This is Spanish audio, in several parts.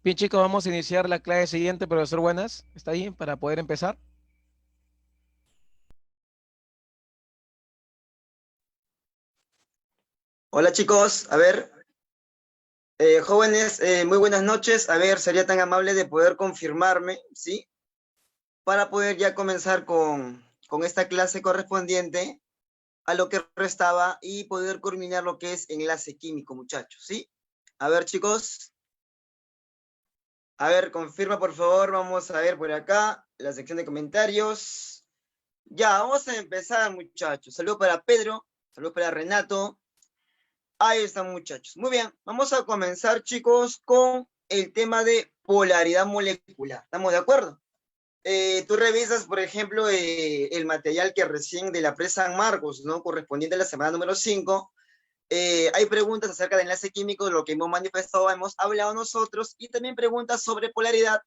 Bien, chicos, vamos a iniciar la clase siguiente, profesor Buenas. ¿Está ahí para poder empezar? Hola chicos, a ver, jóvenes, muy buenas noches. A ver, sería tan amable de poder confirmarme, ¿sí? Para poder ya comenzar con esta clase correspondiente a lo que restaba y poder culminar lo que es enlace químico, muchachos, ¿sí? A ver, chicos, a ver, confirma por favor, vamos a ver por acá, la sección de comentarios. Ya, vamos a empezar, muchachos. Saludos para Pedro, saludos para Renato. Ahí están, muchachos. Muy bien, vamos a comenzar, chicos, con el tema de polaridad molecular. ¿Estamos de acuerdo? Tú revisas, por ejemplo, el material que recién de la presa San Marcos, ¿no? Correspondiente a la semana número 5. Hay preguntas acerca del enlace químico, de lo que hemos manifestado, hemos hablado nosotros, y también preguntas sobre polaridad,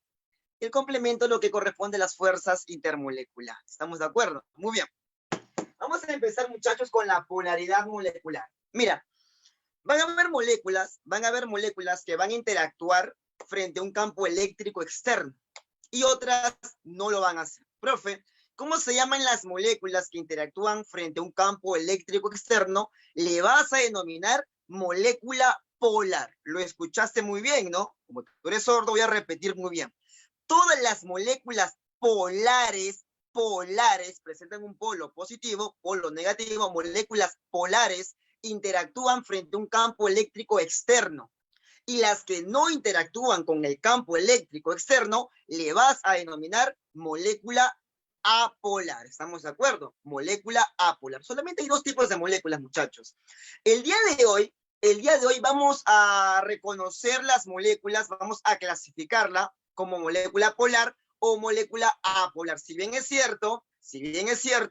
el complemento, lo que corresponde a las fuerzas intermoleculares. ¿Estamos de acuerdo? Muy bien. Vamos a empezar, muchachos, con la polaridad molecular. Mira, van a haber moléculas que van a interactuar frente a un campo eléctrico externo y otras no lo van a hacer. Profe, ¿cómo se llaman las moléculas que interactúan frente a un campo eléctrico externo? Le vas a denominar molécula polar. Lo escuchaste muy bien, ¿no? Como tú eres sordo, voy a repetir muy bien. Todas las moléculas polares presentan un polo positivo, polo negativo, moléculas polares interactúan frente a un campo eléctrico externo. Y las que no interactúan con el campo eléctrico externo, le vas a denominar molécula apolar. ¿Estamos de acuerdo? Molécula apolar. Solamente hay dos tipos de moléculas, muchachos. El día el día de hoy vamos a reconocer las moléculas, vamos a clasificarla como molécula polar o molécula apolar. Si bien es cierto,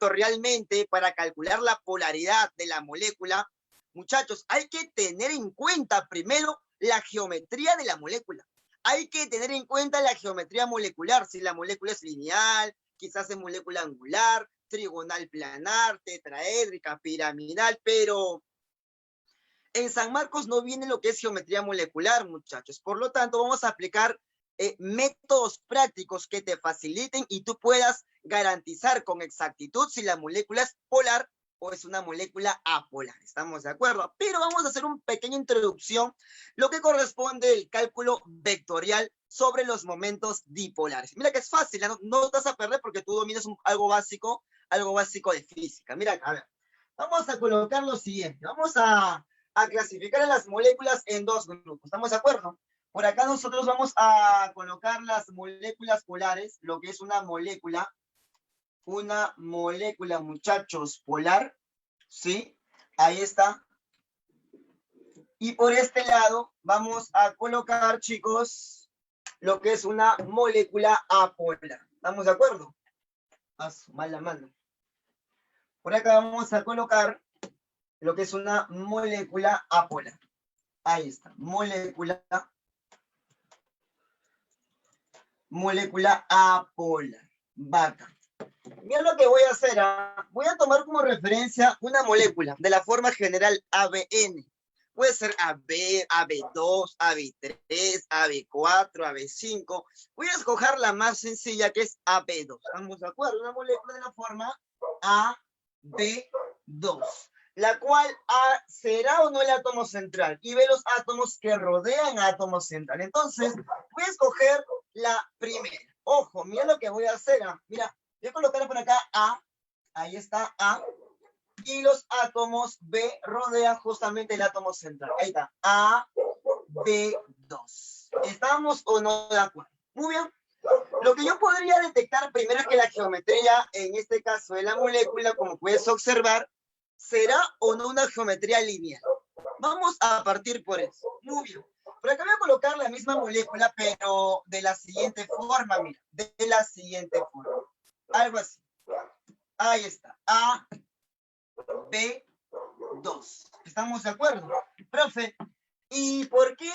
realmente para calcular la polaridad de la molécula, muchachos, hay que tener en cuenta primero la geometría de la molécula. Hay que tener en cuenta la geometría molecular, si la molécula es lineal, quizás es molécula angular, trigonal planar, tetraédrica, piramidal, pero en San Marcos no viene lo que es geometría molecular, muchachos. Por lo tanto, vamos a aplicar métodos prácticos que te faciliten y tú puedas garantizar con exactitud si la molécula es polar o es una molécula apolar. ¿Estamos de acuerdo? Pero vamos a hacer una pequeña introducción, lo que corresponde al cálculo vectorial sobre los momentos dipolares. Mira que es fácil, no te vas a perder porque tú dominas algo básico de física. Mira, a ver, vamos a colocar lo siguiente. Vamos a clasificar a las moléculas en dos grupos. ¿Estamos de acuerdo? Por acá nosotros vamos a colocar las moléculas polares, lo que es una molécula, muchachos, polar, ¿sí? Ahí está. Y por este lado vamos a colocar, chicos, lo que es una molécula apolar. ¿Estamos de acuerdo? A su mala mano. Por acá vamos a colocar lo que es una molécula apolar. Ahí está, molécula apolar. Vaca. Mira lo que voy a hacer. Voy a tomar como referencia una molécula de la forma general ABN. Puede ser AB, AB2, AB3, AB4, AB5. Voy a escoger la más sencilla que es AB2. ¿Estamos de acuerdo? Una molécula de la forma AB2. La cual será o no el átomo central. Y ve los átomos que rodean al átomo central. Entonces, voy a escoger la primera. Ojo, mira lo que voy a hacer. Mira, voy a colocar por acá A, ahí está A, y los átomos B rodean justamente el átomo central. Ahí está, A, B2. ¿Estamos o no de acuerdo? Muy bien. Lo que yo podría detectar primero es que la geometría, en este caso de la molécula, como puedes observar, será o no una geometría lineal. Vamos a partir por eso. Muy bien. Por acá voy a colocar la misma molécula, pero de la siguiente forma, mira, de la siguiente forma. Algo así. Ahí está. A, B, 2. ¿Estamos de acuerdo? Profe, ¿y por qué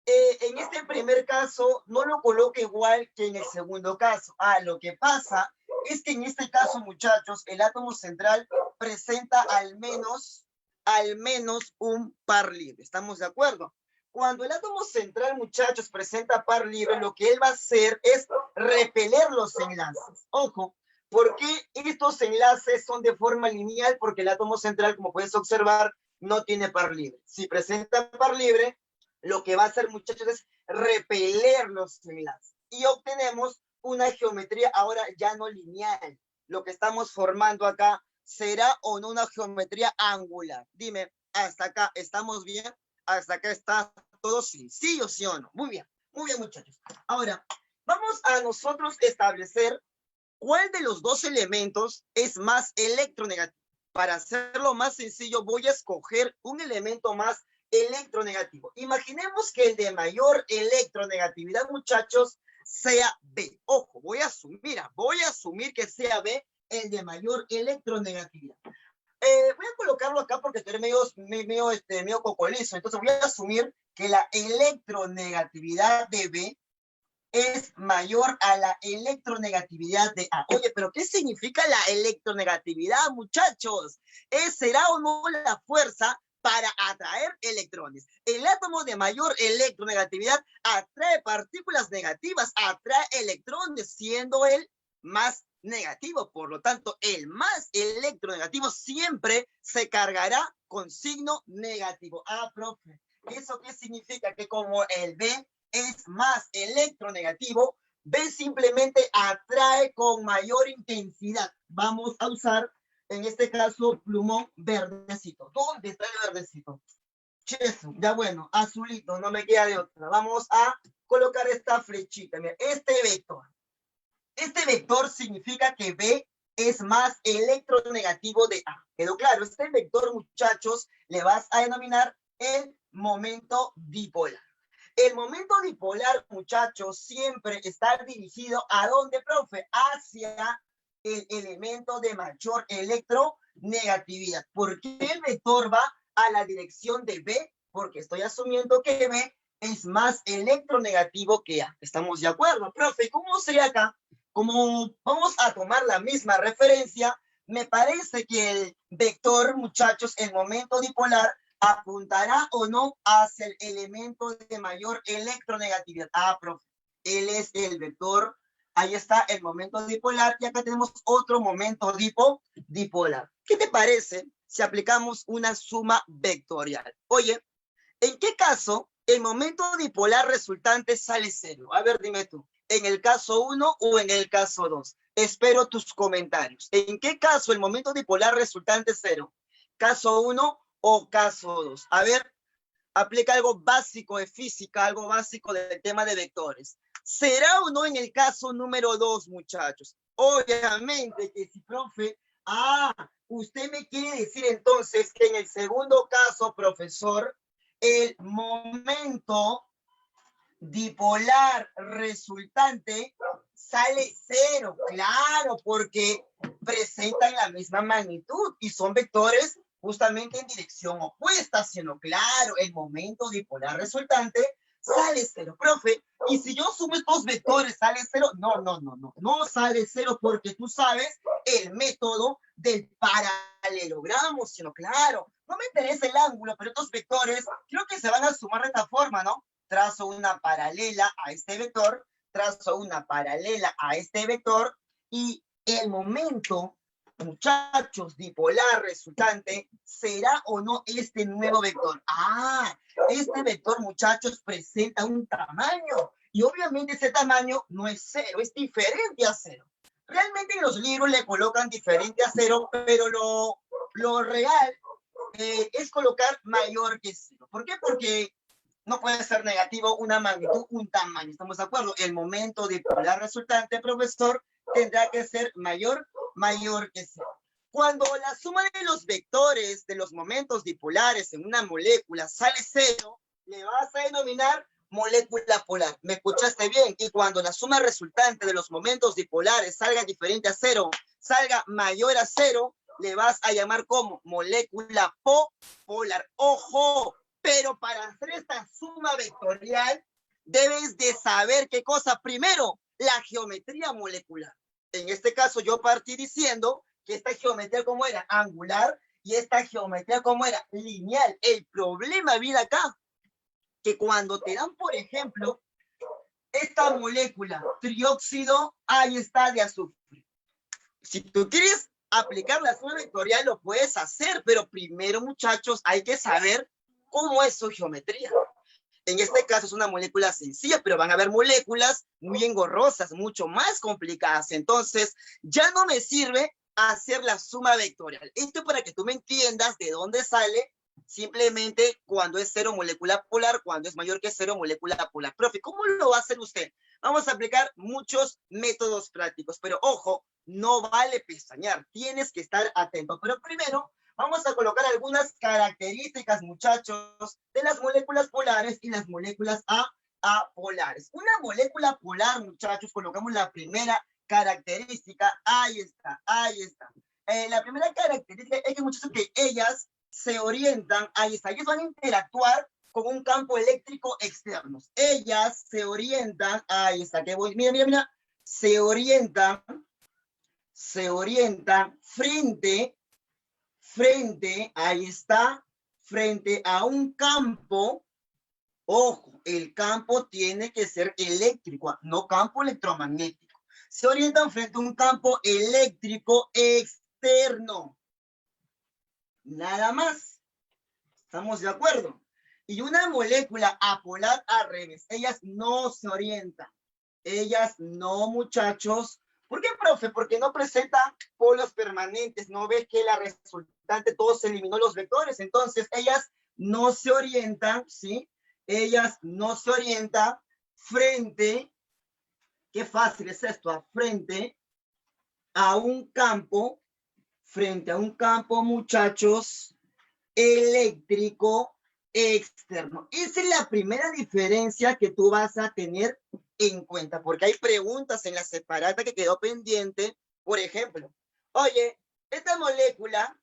en este primer caso no lo coloque igual que en el segundo caso? Lo que pasa es que en este caso, muchachos, el átomo central presenta al menos un par libre. ¿Estamos de acuerdo? Cuando el átomo central, muchachos, presenta par libre, lo que él va a hacer es repeler los enlaces. Ojo, ¿por qué estos enlaces son de forma lineal? Porque el átomo central, como puedes observar, no tiene par libre. Si presenta par libre, lo que va a hacer, muchachos, es repeler los enlaces. Y obtenemos una geometría ahora ya no lineal. Lo que estamos formando acá, ¿será o no una geometría angular? Dime, ¿hasta acá estamos bien? ¿Hasta acá está todo sencillo, sí o no? Muy bien, muchachos. Ahora, vamos a nosotros establecer cuál de los dos elementos es más electronegativo. Para hacerlo más sencillo, voy a escoger un elemento más electronegativo. Imaginemos que el de mayor electronegatividad, muchachos, sea B. Ojo, voy a asumir que sea B el de mayor electronegatividad. Voy a colocarlo acá porque estoy medio cocolizo. Entonces voy a asumir que la electronegatividad de B es mayor a la electronegatividad de A. Oye, pero ¿qué significa la electronegatividad, muchachos? ¿Será o no la fuerza para atraer electrones? El átomo de mayor electronegatividad atrae partículas negativas, atrae electrones, siendo el más negativo. Por lo tanto, el más electronegativo siempre se cargará con signo negativo. Ah, profe, ¿eso qué significa? Que como el B es más electronegativo, B simplemente atrae con mayor intensidad. Vamos a usar, en este caso, plumón verdecito. ¿Dónde está el verdecito? Cheso, ya bueno, azulito, no me queda de otra. Vamos a colocar esta flechita. Mira, este vector significa que B es más electronegativo de A. ¿Quedó claro? Este vector, muchachos, le vas a denominar el momento dipolar. El momento dipolar, muchachos, siempre está dirigido ¿a dónde, profe? Hacia el elemento de mayor electronegatividad. ¿Por qué el vector va a la dirección de B? Porque estoy asumiendo que B es más electronegativo que A. ¿Estamos de acuerdo, profe? ¿Cómo sería acá? Como vamos a tomar la misma referencia, me parece que el vector, muchachos, el momento dipolar, apuntará o no hacia el elemento de mayor electronegatividad. Ah, profe, él es el vector. Ahí está el momento dipolar y acá tenemos otro momento dipolar. ¿Qué te parece si aplicamos una suma vectorial? Oye, ¿en qué caso el momento dipolar resultante sale cero? A ver, dime tú, ¿en el caso 1 o en el caso 2? Espero tus comentarios. ¿En qué caso el momento dipolar resultante es cero? ¿Caso 1 o caso 2? A ver, aplica algo básico de física, algo básico del tema de vectores. ¿Será o no en el caso número 2, muchachos? Obviamente que si, profe, usted me quiere decir entonces que en el segundo caso, profesor, el momento dipolar resultante sale cero. Claro, porque presentan la misma magnitud y son vectores justamente en dirección opuesta, sino claro, el momento dipolar resultante sale cero. Profe, y si yo sumo estos vectores, ¿sale cero? No sale cero porque tú sabes el método del paralelogramo, sino claro, no me interesa el ángulo, pero estos vectores creo que se van a sumar de esta forma, ¿no? Trazo una paralela a este vector, trazo una paralela a este vector y el momento, muchachos, dipolar resultante, ¿será o no este nuevo vector? Este vector, muchachos, presenta un tamaño y obviamente ese tamaño no es cero, es diferente a cero. Realmente en los libros le colocan diferente a cero, pero lo real es colocar mayor que cero. ¿Por qué? Porque no puede ser negativo una magnitud, un tamaño. ¿Estamos de acuerdo? El momento dipolar resultante, profesor, tendrá que ser mayor que cero. Cuando la suma de los vectores de los momentos dipolares en una molécula sale cero, le vas a denominar molécula polar. ¿Me escuchaste bien? Y cuando la suma resultante de los momentos dipolares salga diferente a cero, salga mayor a cero, le vas a llamar como molécula polar. ¡Ojo! Pero para hacer esta suma vectorial, debes de saber qué cosa. Primero, la geometría molecular. En este caso, yo partí diciendo que esta geometría, ¿cómo era? Angular, y esta geometría, ¿cómo era? Lineal. El problema viene acá, que cuando te dan, por ejemplo, esta molécula, trióxido, ahí está, de azufre. Si tú quieres aplicar la suma vectorial, lo puedes hacer, pero primero, muchachos, hay que saber cómo es su geometría. En este caso es una molécula sencilla, pero van a haber moléculas muy engorrosas, mucho más complicadas. Entonces, ya no me sirve hacer la suma vectorial. Esto es para que tú me entiendas de dónde sale simplemente cuando es cero molécula polar, cuando es mayor que cero molécula polar. Profe, ¿cómo lo va a hacer usted? Vamos a aplicar muchos métodos prácticos, pero ojo, no vale pestañear, tienes que estar atento. Pero primero, vamos a colocar algunas características, muchachos, de las moléculas polares y las moléculas apolares. Una molécula polar, muchachos, colocamos la primera característica. Ahí está, ahí está. La primera característica es que, muchachos, que ellas se orientan, ahí está, ellas van a interactuar con un campo eléctrico externo. Ellas se orientan, ahí está, que voy, mira, mira, mira, se orientan frente, ahí está, frente a un campo. Ojo, el campo tiene que ser eléctrico, no campo electromagnético. Se orientan frente a un campo eléctrico externo. Nada más. ¿Estamos de acuerdo? Y una molécula apolar al revés. Ellas no se orientan. Ellas no, muchachos. ¿Por qué, profe? Porque no presenta polos permanentes. ¿No ves que la resultante todo se eliminó los vectores? Entonces, ellas no se orientan, ¿sí? Ellas no se orientan frente, qué fácil es esto, frente a un campo, muchachos, eléctrico externo. Esa es la primera diferencia que tú vas a tener en cuenta, porque hay preguntas en la separata que quedó pendiente. Por ejemplo, oye, esta molécula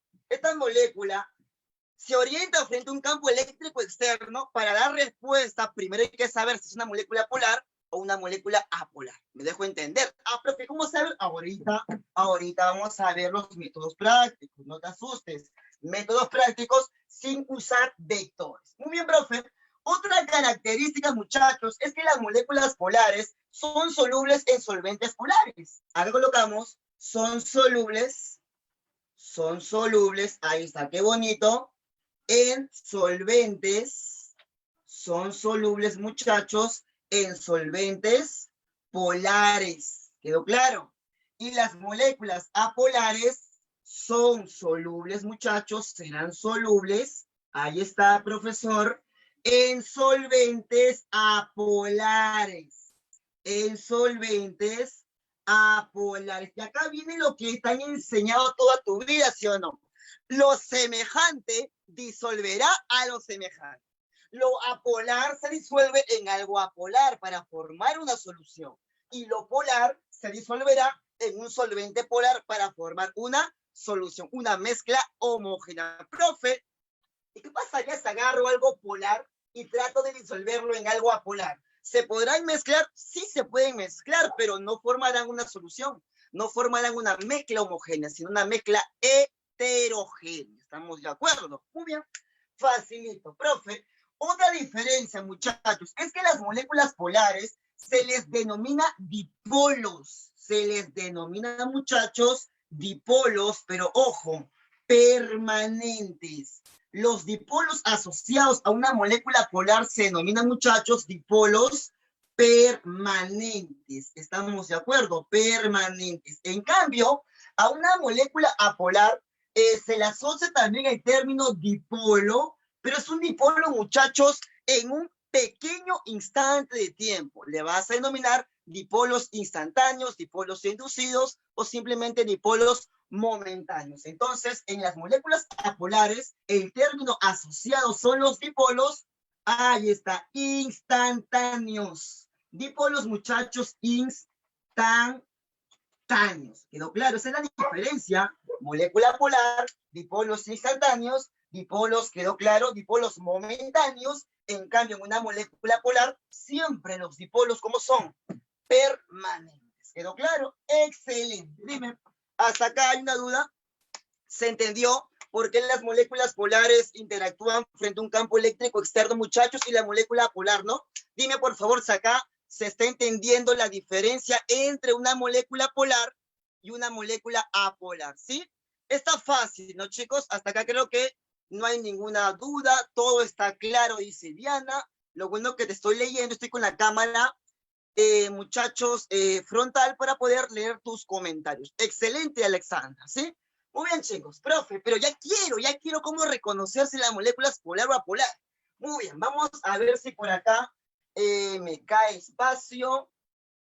se orienta frente a un campo eléctrico externo. Para dar respuesta, primero hay que saber si es una molécula polar o una molécula apolar. ¿Me dejo entender? Ah, profe, ¿cómo saber? Ahorita vamos a ver los métodos prácticos. No te asustes. Métodos prácticos sin usar vectores. Muy bien, profe. Otra característica, muchachos, es que las moléculas polares son solubles en solventes polares. Ahora colocamos, son solubles, ahí está, qué bonito, en solventes, son solubles, muchachos, en solventes polares. ¿Quedó claro? Y las moléculas apolares son solubles, muchachos, serán solubles, ahí está, profesor, en solventes apolares. En solventes apolares. Y acá viene lo que te han enseñado toda tu vida, ¿sí o no? Lo semejante disolverá a lo semejante. Lo apolar se disuelve en algo apolar para formar una solución. Y lo polar se disolverá en un solvente polar para formar una solución, una mezcla homogénea. Profe, ¿y qué pasaría si agarro algo polar y trato de disolverlo en algo apolar? ¿Se podrán mezclar? Sí se pueden mezclar, pero no formarán una solución. No formarán una mezcla homogénea, sino una mezcla heterogénea. ¿Estamos de acuerdo? Muy bien. Facilito. Profe, otra diferencia, muchachos, es que las moléculas polares se les denomina dipolos. Se les denomina, muchachos, dipolos, pero ojo, permanentes. Los dipolos asociados a una molécula polar se denominan, muchachos, dipolos permanentes. ¿Estamos de acuerdo? Permanentes. En cambio, a una molécula apolar se le asocia también el término dipolo, pero es un dipolo, muchachos, en un pequeño instante de tiempo. Le vas a denominar dipolos instantáneos, dipolos inducidos o simplemente dipolos momentáneos. Entonces, en las moléculas apolares, el término asociado son los dipolos, ahí está, instantáneos. Dipolos, muchachos, instantáneos. ¿Quedó claro? Esa es la diferencia. Molécula polar, dipolos instantáneos, dipolos, ¿quedó claro? Dipolos momentáneos. En cambio, en una molécula polar, siempre los dipolos, ¿cómo son? Permanentes. ¿Quedó claro? Excelente. Dime, ¿hasta acá hay una duda? ¿Se entendió? por qué las moléculas polares interactúan frente a un campo eléctrico externo, muchachos, y la molécula polar, ¿no? Dime, por favor, si acá se está entendiendo la diferencia entre una molécula polar y una molécula apolar, ¿sí? Está fácil, ¿no, chicos? Hasta acá creo que no hay ninguna duda, todo está claro, dice Diana. Lo bueno que te estoy leyendo, estoy con la cámara, muchachos, frontal para poder leer tus comentarios. Excelente, Alexandra, ¿sí? Muy bien, chicos. Profe, pero ya quiero cómo reconocer si la molécula es polar o apolar. Muy bien, vamos a ver si por acá me cae espacio.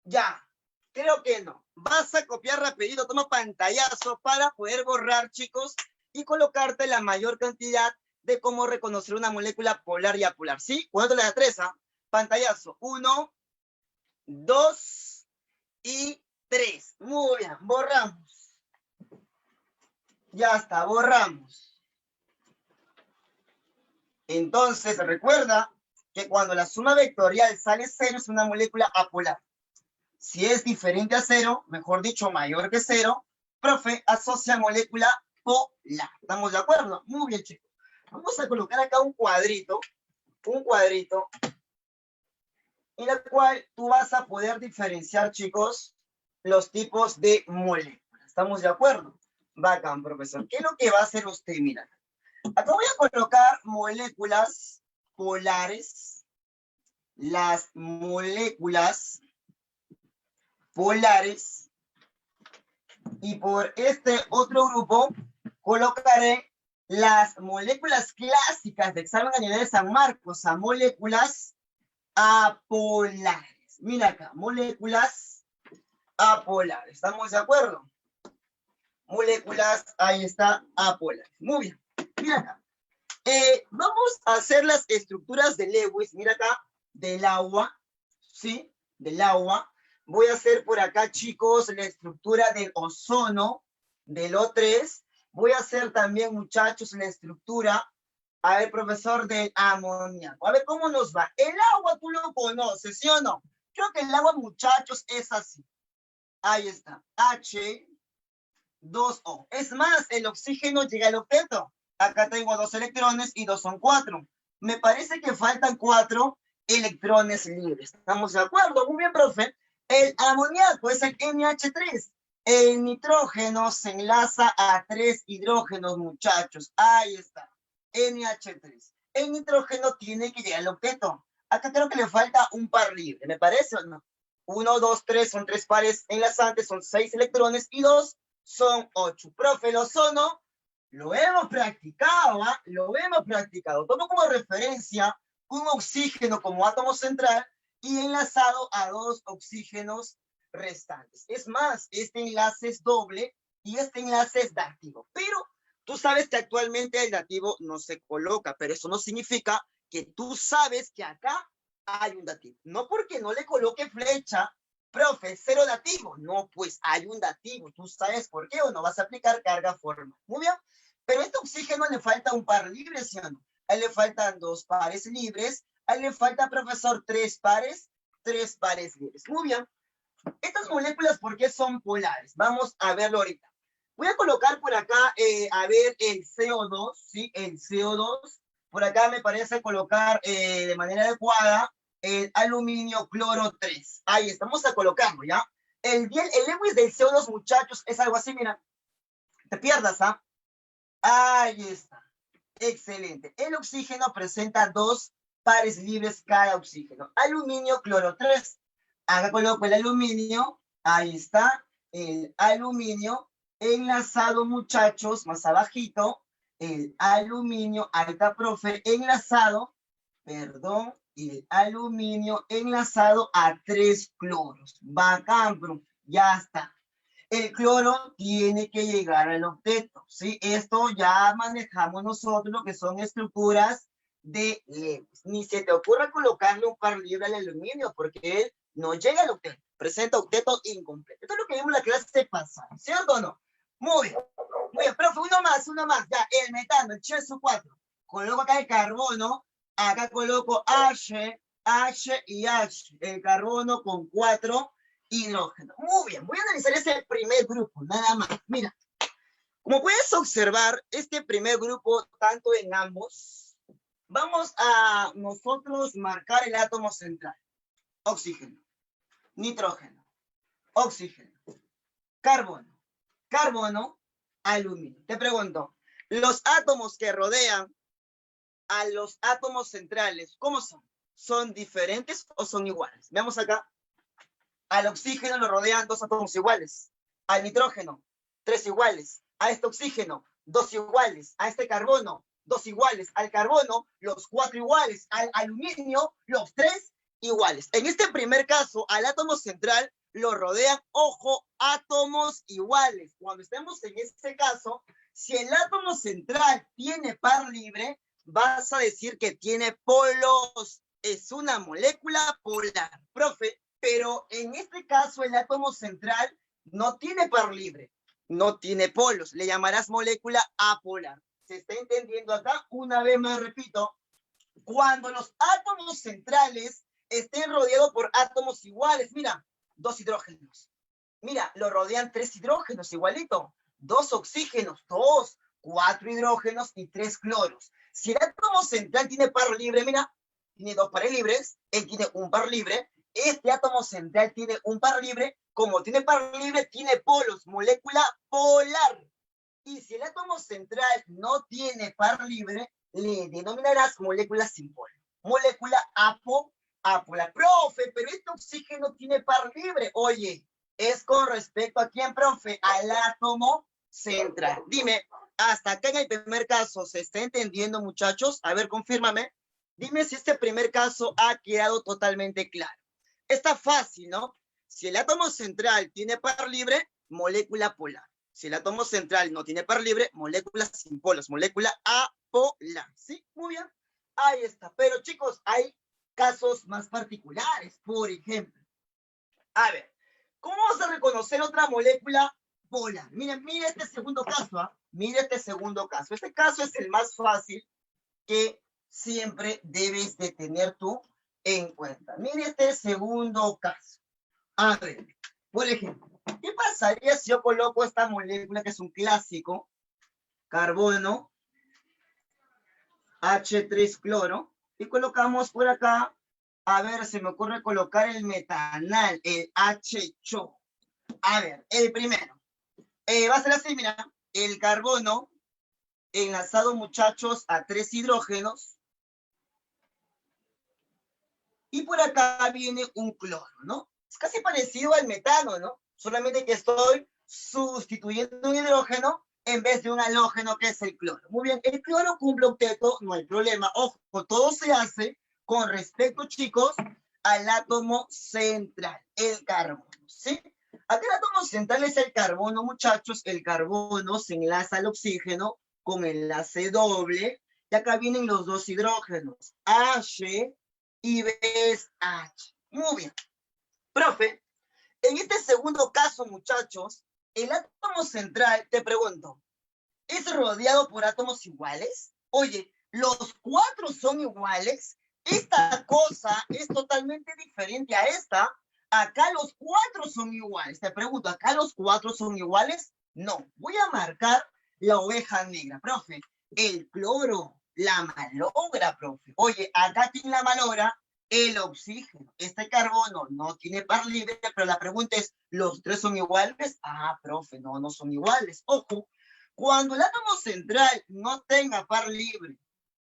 Ya, creo que no. Vas a copiar rapidito, toma pantallazo para poder borrar, chicos, y colocarte la mayor cantidad de cómo reconocer una molécula polar y apolar. ¿Sí? ¿Cuánto le da 3? Pantallazo. 1, 2 y 3. Muy bien, borramos. Ya está, borramos. Entonces, recuerda que cuando la suma vectorial sale 0 es una molécula apolar. Si es diferente a 0, mejor dicho, mayor que 0, profe, asocia molécula polar. ¿Estamos de acuerdo? Muy bien, chicos. Vamos a colocar acá un cuadrito, en el cual tú vas a poder diferenciar, chicos, los tipos de moléculas. ¿Estamos de acuerdo? Bacán, profesor. ¿Qué es lo que va a hacer usted? Mira, acá voy a colocar moléculas polares. Las moléculas polares. Y por este otro grupo colocaré las moléculas clásicas de examen a nivel de San Marcos, a moléculas apolares. Mira acá, moléculas apolares. ¿Estamos de acuerdo? Moléculas, ahí está, apolares. Muy bien. Mira acá. Vamos a hacer las estructuras de Lewis. Mira acá, del agua. ¿Sí? Del agua. Voy a hacer por acá, chicos, la estructura del ozono, del O3. Voy a hacer también, muchachos, la estructura, a ver, profesor, del amoníaco. A ver cómo nos va. El agua tú lo conoces, ¿sí o no? Creo que el agua, muchachos, es así. Ahí está. H2O. Es más, el oxígeno llega al octeto. Acá tengo 2 electrones y 2 son 4. Me parece que faltan 4 electrones libres. ¿Estamos de acuerdo? Muy bien, profe. El amoníaco es el NH3. El nitrógeno se enlaza a 3 hidrógenos, muchachos. Ahí está. NH3. El nitrógeno tiene que llegar al octeto. Acá creo que le falta un par libre. ¿Me parece o no? 1, 2, 3 son 3 pares enlazantes, son 6 electrones y 2 son 8. Profe, el ozono lo hemos practicado, ¿ah? Lo hemos practicado. Tomo como referencia un oxígeno como átomo central y enlazado a 2 oxígenos restantes. Es más, este enlace es doble y este enlace es dativo. Pero tú sabes que actualmente el dativo no se coloca, pero eso no significa que tú sabes que acá hay un dativo. No porque no le coloque flecha, profe, 0 dativo. No, pues hay un dativo. ¿Tú sabes por qué o no? Vas a aplicar carga forma. Muy bien. Pero a este oxígeno le falta un par libre, ¿sí o no? A él le faltan 2 pares libres. A él le falta, profesor, 3 pares libres. Muy bien. Estas moléculas, ¿por qué son polares? Vamos a verlo ahorita. Voy a colocar por acá, a ver, el CO2, ¿sí? El CO2. Por acá me parece colocar de manera adecuada el aluminio cloro 3. Ahí estamos a colocarlo, ¿ya? El Lewis del CO2, muchachos, es algo así, mira. Te pierdas, ¿ah? Ahí está. Excelente. El oxígeno presenta 2 pares libres cada oxígeno. Aluminio cloro 3. Acá coloco el aluminio. Ahí está. El aluminio enlazado, muchachos, más abajito. El aluminio, alta profe, enlazado, perdón, el aluminio enlazado a 3 cloros. Bacán, profe. Ya está. El cloro tiene que llegar al octeto, ¿sí? Esto ya manejamos nosotros lo que son estructuras de Lewis. Ni se te ocurra colocarle un par libre al aluminio porque él no llega al octeto, presenta octeto incompleto. Esto es lo que vimos en la clase pasada, ¿cierto o no? Muy bien, profe, uno más, ya, el metano, el H4. Coloco acá el carbono, acá coloco H y H, el carbono con 4 hidrógeno. Muy bien, voy a analizar ese primer grupo, nada más. Mira, Como puedes observar, este primer grupo, tanto en ambos, vamos a nosotros marcar el átomo central. Oxígeno, nitrógeno, oxígeno, carbono, carbono, aluminio. Te pregunto, los átomos que rodean a los átomos centrales, ¿cómo son? ¿Son diferentes o son iguales? Veamos acá. Al oxígeno lo rodean 2 átomos iguales. Al nitrógeno, 3 iguales. A este oxígeno, 2 iguales. A este carbono, 2 iguales. Al carbono, los 4 iguales. Al aluminio, los 3 iguales. En este primer caso, al átomo central lo rodean, ojo, átomos iguales. Cuando estemos en este caso, si el átomo central tiene par libre, vas a decir que tiene polos. Es una molécula polar. Profe, pero en este caso el átomo central no tiene par libre, no tiene polos. Le llamarás molécula apolar. ¿Se está entendiendo acá? Una vez más repito, cuando los átomos centrales estén rodeados por átomos iguales, mira, 2 hidrógenos. Mira, lo rodean 3 hidrógenos, igualito. 2 oxígenos, 2, 4 hidrógenos y 3 cloros. Si el átomo central tiene par libre, mira, tiene 2 pares libres, él tiene un par libre, este átomo central tiene un par libre, como tiene par libre, tiene polos, molécula polar. Y si el átomo central no tiene par libre, le denominarás molécula sin polo. Molécula apolar. Profe, pero este oxígeno tiene par libre. Oye, es con respecto a quién, profe, al átomo central. Dime, hasta acá en el primer caso, ¿se está entendiendo, muchachos? A ver, confírmame. Dime si este primer caso ha quedado totalmente claro. Está fácil, ¿no? Si el átomo central tiene par libre, molécula polar. Si el átomo central no tiene par libre, molécula sin polos, molécula apolar. ¿Sí? Muy bien. Ahí está. Pero chicos, hay casos más particulares. Por ejemplo, a ver, ¿cómo vamos a reconocer otra molécula polar? Miren, mira este segundo caso, ¿ah? Mira este segundo caso. Este caso es el más fácil que siempre debes de tener tú en cuenta. Mire este segundo caso. A ver, por ejemplo, ¿qué pasaría si yo coloco esta molécula que es un clásico? Carbono, H3 cloro, y colocamos por acá, a ver, se me ocurre colocar el metanal, el HCO. A ver, el primero. Va a ser así, mira, el carbono enlazado, muchachos, a 3 hidrógenos. Y por acá viene un cloro, ¿no? Es casi parecido al metano, ¿no? Solamente que estoy sustituyendo un hidrógeno en vez de un halógeno, que es el cloro. Muy bien, el cloro cumple octeto, no hay problema. Ojo, todo se hace con respecto, chicos, al átomo central, el carbono, ¿sí? Acá el átomo central es el carbono, muchachos. El carbono se enlaza al oxígeno con enlace doble. Y acá vienen los 2 hidrógenos, H y BH. Muy bien. Profe, en este segundo caso, muchachos, el átomo central, te pregunto, ¿es rodeado por átomos iguales? Oye, ¿los 4 son iguales? Esta cosa es totalmente diferente a esta. Acá los 4 son iguales. Te pregunto, ¿acá los 4 son iguales? No. Voy a marcar la oveja negra, profe. El cloro la malogra, profe. Oye, acá ¿quién la malogra? El oxígeno. Este carbono no tiene par libre, pero la pregunta es, ¿los 3 son iguales? Ah, profe, no, no son iguales. Ojo, cuando el átomo central no tenga par libre,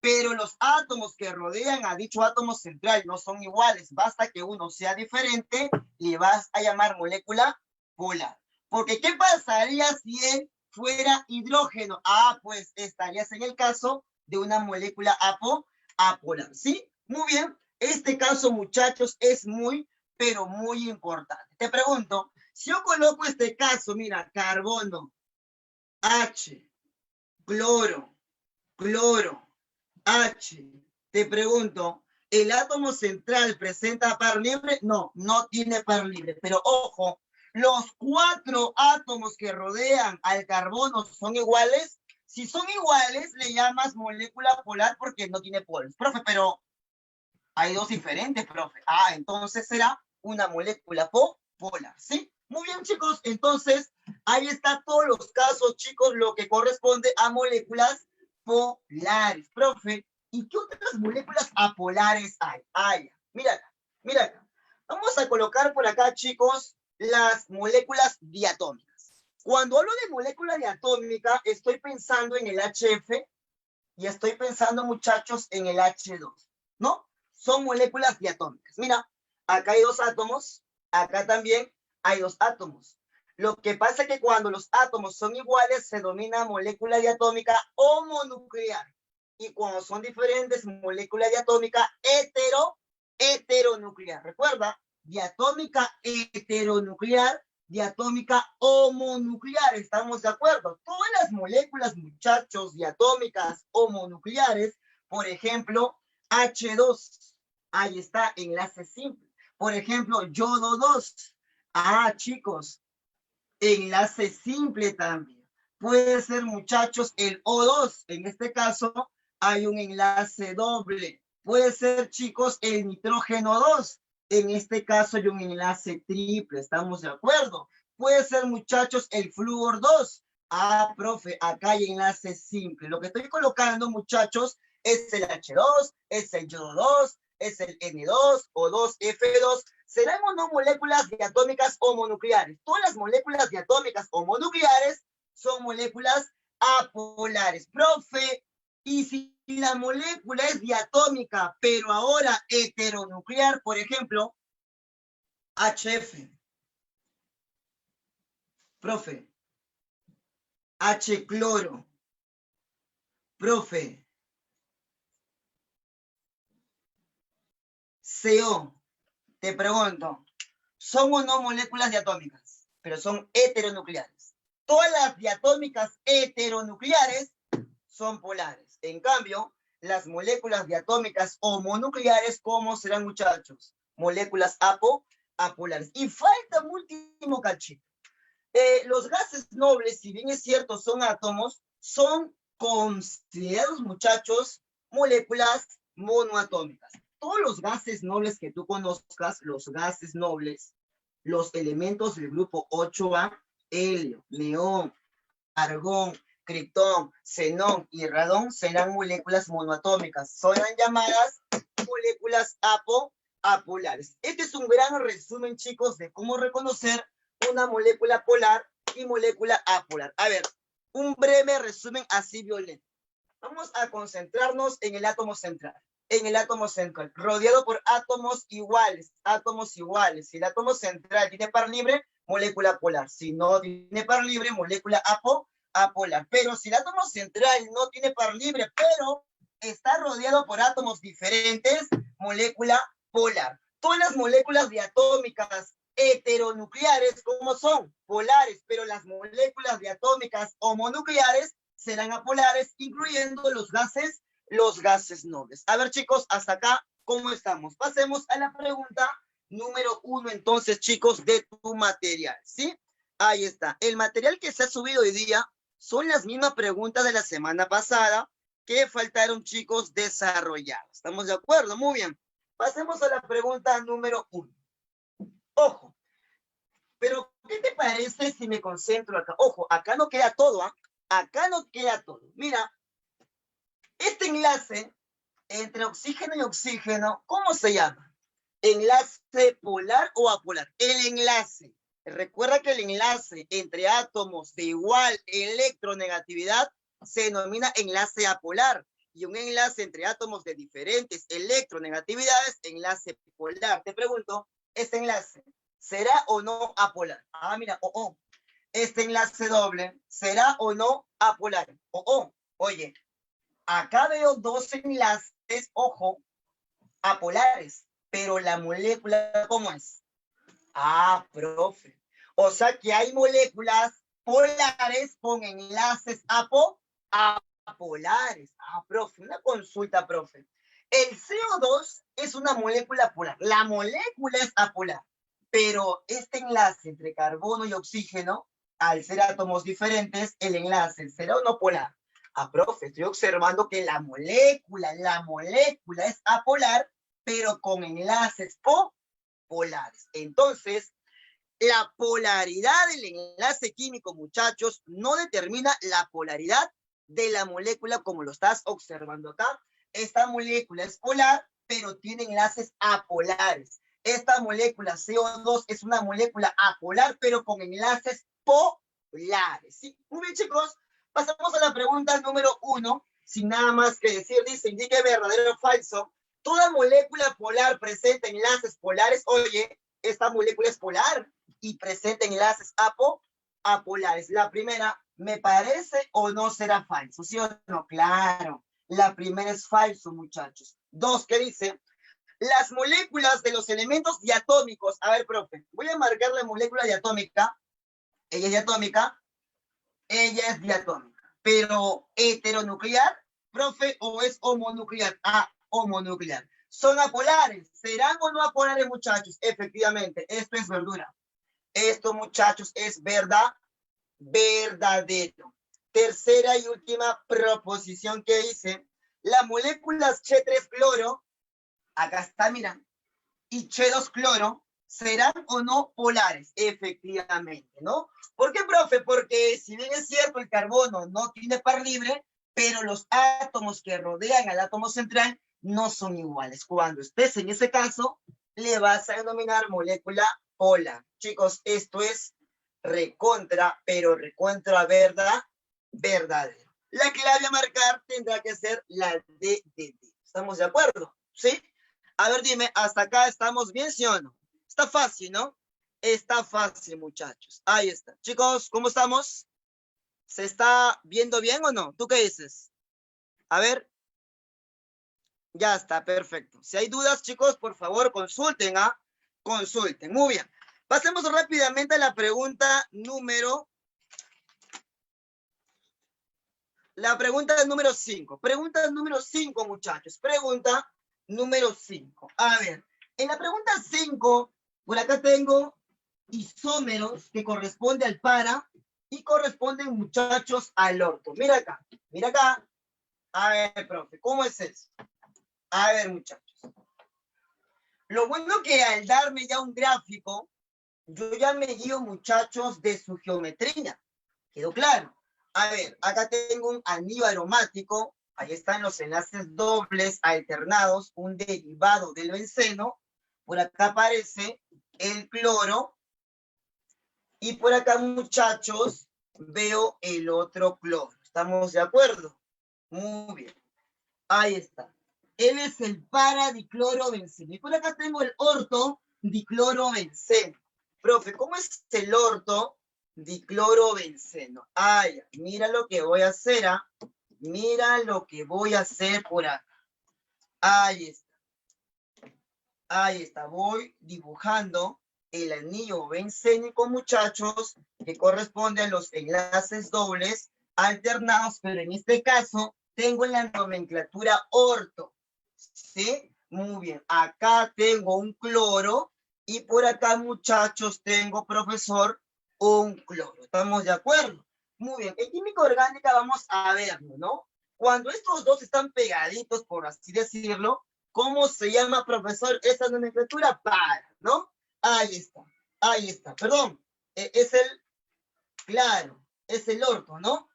pero los átomos que rodean a dicho átomo central no son iguales, basta que uno sea diferente, le vas a llamar molécula polar. Porque ¿qué pasaría si él fuera hidrógeno? Ah, pues estarías en el caso de una molécula apolar, ¿sí? Muy bien. Este caso, muchachos, es muy, pero muy importante. Te pregunto, si yo coloco este caso, mira, carbono, H, cloro, H. Te pregunto, ¿el átomo central presenta par libre? No, no tiene par libre. Pero ojo, los 4 átomos que rodean al carbono son iguales. Si son iguales, le llamas molécula polar porque no tiene polos. Profe, pero hay 2 diferentes, profe. Ah, entonces será una molécula polar, ¿sí? Muy bien, chicos. Entonces, Ahí está todos los casos, chicos, lo que corresponde a moléculas polares. Profe, ¿y qué otras moléculas apolares hay? Mira acá, mira acá. Vamos a colocar por acá, chicos, las moléculas diatómicas. Cuando hablo de molécula diatómica, estoy pensando en el HF y estoy pensando, muchachos, en el H2, ¿no? Son moléculas diatómicas. Mira, acá hay dos átomos, acá también hay dos átomos. Lo que pasa es que cuando los átomos son iguales, se denomina molécula diatómica homonuclear. Y cuando son diferentes, molécula diatómica heteronuclear. Recuerda, diatómica heteronuclear, diatómica homonuclear. ¿Estamos de acuerdo? Todas las moléculas, muchachos, diatómicas homonucleares, por ejemplo, H2, ahí está, enlace simple. Por ejemplo, yodo 2. Chicos, enlace simple también. Puede ser, muchachos, el O2. En este caso, hay un enlace doble. Puede ser, chicos, el nitrógeno 2. En este caso, hay un enlace triple. ¿Estamos de acuerdo? Puede ser, muchachos, el flúor 2. Profe, acá hay enlace simple. Lo que estoy colocando, muchachos, es el H2, es el yodo 2, es el N2, O2, F2. Serán o no moléculas diatómicas homonucleares. Todas las moléculas diatómicas homonucleares son moléculas apolares. Profe, y si la molécula es diatómica, pero ahora heteronuclear, por ejemplo, HF. Profe, H-cloro. Profe, CO. Te pregunto, ¿son o no moléculas diatómicas? Pero son heteronucleares. Todas las diatómicas heteronucleares son polares. En cambio, las moléculas diatómicas homonucleares, ¿cómo serán, muchachos? Moléculas apolares. Y falta un último cachito. Los gases nobles, si bien es cierto, son átomos, son considerados, muchachos, moléculas monoatómicas. Todos los gases nobles que tú conozcas, los gases nobles, los elementos del grupo 8A, helio, neón, argón, criptón, xenón y radón, serán moléculas monoatómicas. Serán llamadas moléculas apolares. Este es un gran resumen, chicos, de cómo reconocer una molécula polar y molécula apolar. A ver, un breve resumen así violento. Vamos a concentrarnos en el átomo central. En el átomo central, rodeado por átomos iguales, Si el átomo central tiene par libre, molécula polar. Si no tiene par libre, molécula apolar. Pero si el átomo central no tiene par libre, pero está rodeado por átomos diferentes, molécula polar. Todas las moléculas diatómicas heteronucleares, ¿cómo son? Polares, pero las moléculas diatómicas homonucleares serán apolares, incluyendo los gases nobles. A ver, chicos, hasta acá, ¿cómo estamos? Pasemos a la pregunta número 1, entonces, chicos, de tu material, ¿sí? Ahí está. El material que se ha subido hoy día son las mismas preguntas de la semana pasada que faltaron, chicos, desarrollar. ¿Estamos de acuerdo? Muy bien. Pasemos a la pregunta número 1. Ojo, pero ¿qué te parece si me concentro acá? Ojo, acá no queda todo, ¿ah? Acá no queda todo. Mira, este enlace entre oxígeno y oxígeno, ¿cómo se llama? ¿Enlace polar o apolar? El enlace. Recuerda que el enlace entre átomos de igual electronegatividad se denomina enlace apolar. Y un enlace entre átomos de diferentes electronegatividades, enlace polar. Te pregunto, ¿este enlace será o no apolar? Mira, este enlace doble, ¿será o no apolar? Oye, acá veo dos enlaces, ojo, apolares, pero la molécula, ¿cómo es? Profe. O sea que hay moléculas polares con enlaces apolares. Profe, una consulta, profe. El CO2 es una molécula polar. La molécula es apolar, pero este enlace entre carbono y oxígeno, al ser átomos diferentes, el enlace será o no polar. Profe, estoy observando que la molécula es apolar, pero con enlaces polares. Entonces, La polaridad del enlace químico, muchachos, no determina la polaridad de la molécula como lo estás observando acá. Esta molécula es polar, pero tiene enlaces apolares. Esta molécula CO2 es una molécula apolar, pero con enlaces polares. ¿Sí? Muy bien, chicos. Pasamos a la pregunta número 1. Sin nada más que decir, dice, indique verdadero o falso. Toda molécula polar presenta enlaces polares. Oye, esta molécula es polar y presenta enlaces apolares. La primera, ¿me parece o no será falso? ¿Sí o no? Claro. La primera es falso, muchachos. 2, ¿qué dice? Las moléculas de los elementos diatómicos. A ver, profe, voy a marcar la molécula diatómica. Ella es diatómica. Ella es diatómica. Pero heteronuclear, profe, o es homonuclear. Ah, homonuclear. Son apolares. ¿Serán o no apolares, muchachos? Efectivamente, esto es verdura. Esto, muchachos, es verdadero. Tercera y última proposición que hice. Las moléculas Ch3-cloro, acá está, mira, y Ch2-cloro, ¿serán o no polares? Efectivamente, ¿no? ¿Por qué, profe? Porque si bien es cierto, el carbono no tiene par libre, pero los átomos que rodean al átomo central no son iguales. Cuando estés en ese caso, le vas a denominar molécula polar. Chicos, esto es recontra, pero recontra verdadero. La clave a marcar tendrá que ser la D de D. ¿Estamos de acuerdo? ¿Sí? A ver, dime, ¿hasta acá estamos bien, sí o no? Está fácil, ¿no? Está fácil, muchachos. Ahí está. Chicos, ¿cómo estamos? ¿Se está viendo bien o no? ¿Tú qué dices? A ver. Ya está, perfecto. Si hay dudas, chicos, por favor, consulten, ¿ah? Consulten. Muy bien. Pasemos rápidamente a la pregunta número... La pregunta número 5. Pregunta número 5, muchachos. Pregunta número 5. A ver, en la pregunta 5, por acá tengo isómeros que corresponde al para y corresponden, muchachos, al orto. Mira acá, mira acá. A ver, profe, ¿cómo es eso? A ver, muchachos. Lo bueno que al darme ya un gráfico, yo ya me guío, muchachos, de su geometría. ¿Quedó claro? A ver, acá tengo un anillo aromático. Ahí están los enlaces dobles alternados, un derivado del benceno. Por acá aparece el cloro. Y por acá, muchachos, veo el otro cloro. ¿Estamos de acuerdo? Muy bien. Ahí está. Él es el paradiclorobenceno. Y por acá tengo el ortodiclorobenceno. Profe, ¿cómo es el ortodiclorobenceno? Ay, mira lo que voy a hacer, ¿ah? Mira lo que voy a hacer por acá. Ahí está. Ahí está. Voy dibujando el anillo bencénico, muchachos, que corresponde a los enlaces dobles alternados, pero en este caso tengo la nomenclatura orto. ¿Sí? Muy bien. Acá tengo un cloro y por acá, muchachos, tengo, profesor, un cloro. ¿Estamos de acuerdo? Muy bien. En química orgánica vamos a verlo, ¿no? Cuando estos dos están pegaditos, por así decirlo, ¿cómo se llama, profesor, esta nomenclatura? Para, ¿no? Ahí está. Ahí está. Perdón. Es el, claro, es el orto, ¿no?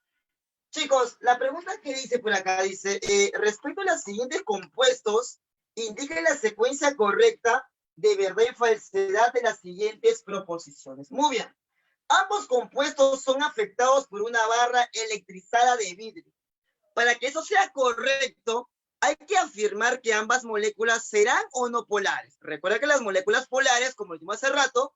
Chicos, la pregunta que dice por acá dice, respecto a los siguientes compuestos, indique la secuencia correcta de verdad y falsedad de las siguientes proposiciones. Muy bien. Ambos compuestos son afectados por una barra electrizada de vidrio. Para que eso sea correcto, hay que afirmar que ambas moléculas serán o no polares. Recuerda que las moléculas polares, como dijimos hace rato,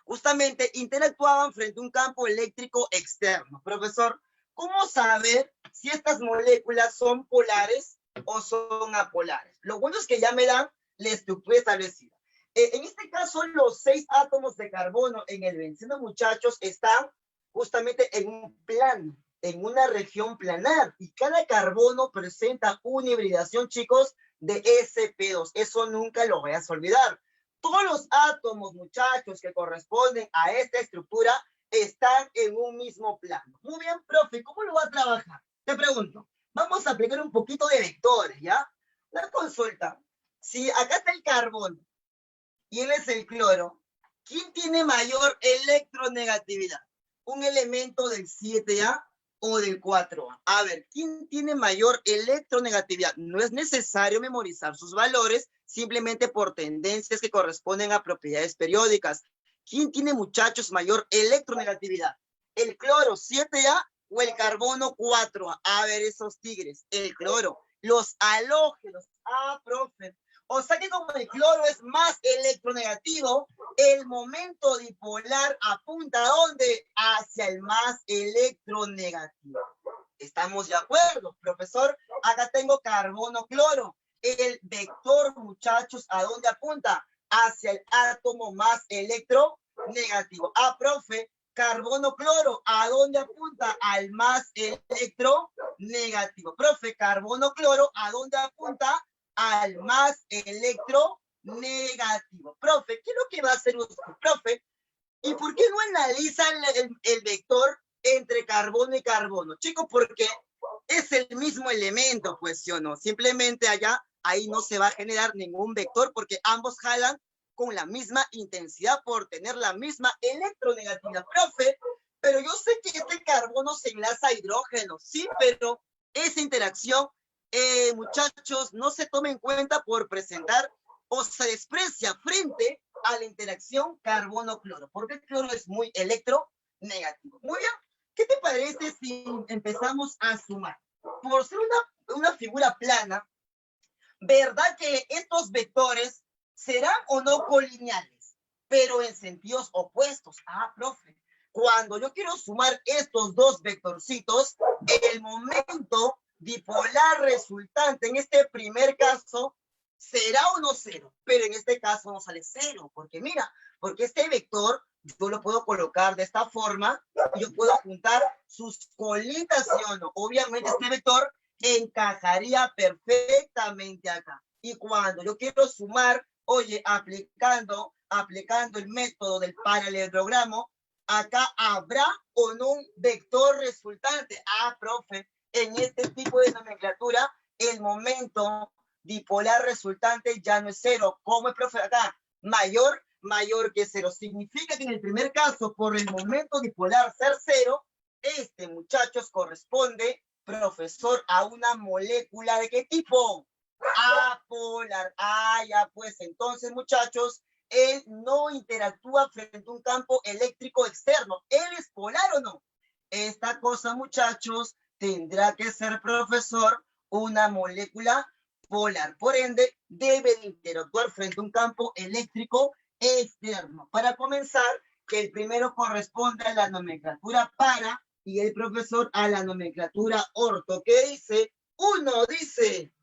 justamente interactuaban frente a un campo eléctrico externo. Profesor, ¿cómo saber si estas moléculas son polares o son apolares? Lo bueno es que ya me dan la estructura establecida. En este caso, los 6 átomos de carbono en el benceno, muchachos, están justamente en un plano, en una región planar, y cada carbono presenta una hibridación, chicos, de sp2. Eso nunca lo vayas a olvidar. Todos los átomos, muchachos, que corresponden a esta estructura están en un mismo plano. Muy bien, profe, ¿cómo lo va a trabajar? Te pregunto, vamos a aplicar un poquito de vectores, ¿ya? La consulta, si acá está el carbono y él es el cloro, ¿Quién tiene mayor electronegatividad? ¿Un elemento del 7A o del 4A? A ver, ¿quién tiene mayor electronegatividad? No es necesario memorizar sus valores, simplemente por tendencias que corresponden a propiedades periódicas. ¿Quién tiene, muchachos, mayor electronegatividad? ¿El cloro 7A o el carbono 4A? A ver, esos tigres, el cloro. Los halógenos. Ah, profe. O sea que como el cloro es más electronegativo, el momento dipolar apunta ¿a dónde? Hacia el más electronegativo. ¿Estamos de acuerdo, profesor? Acá tengo carbono-cloro. El vector, muchachos, ¿a dónde apunta? Hacia el átomo más electronegativo. Ah, profe, carbono-cloro, ¿a dónde apunta? Al más electronegativo. Profe, carbono-cloro, ¿a dónde apunta? Al más electronegativo. Profe, ¿qué es lo que va a hacer usted? Profe, ¿y por qué no analizan el vector entre carbono y carbono? Chicos, porque es el mismo elemento, pues, ¿sí o no? Simplemente ahí no se va a generar ningún vector porque ambos jalan con la misma intensidad por tener la misma electronegatividad. Profe, pero yo sé que este carbono se enlaza a hidrógeno, sí, pero esa interacción, muchachos, no se toma en cuenta por presentar o se desprecia frente a la interacción carbono-cloro, porque el cloro es muy electronegativo. Muy bien, ¿qué te parece si empezamos a sumar? Por ser una figura plana, ¿verdad que estos vectores serán o no colineales, pero en sentidos opuestos? Ah, profe, cuando yo quiero sumar estos dos vectorcitos, el momento dipolar resultante en este primer caso será o no cero, pero en este caso no sale cero, porque mira, porque este vector yo lo puedo colocar de esta forma, y yo puedo juntar sus colitas, ¿sí o no? Obviamente este vector encajaría perfectamente acá. Y cuando yo quiero sumar, oye, aplicando el método del paralelogramo, acá habrá o no un vector resultante. Ah, profe, en este tipo de nomenclatura, el momento dipolar resultante ya no es cero. ¿Cómo es, profe? Acá, mayor que cero. Significa que en el primer caso, por el momento dipolar ser cero, este, muchachos, corresponde, profesor, a una molécula ¿de qué tipo? Apolar. Ah, ya, pues entonces, muchachos, él no interactúa frente a un campo eléctrico externo. ¿Él es polar o no? Esta cosa, muchachos, tendrá que ser, profesor, una molécula polar. Por ende, debe de interactuar frente a un campo eléctrico externo. Para comenzar, que el primero corresponde a la nomenclatura para y el profesor a la nomenclatura orto. ¿Qué dice? Uno dice,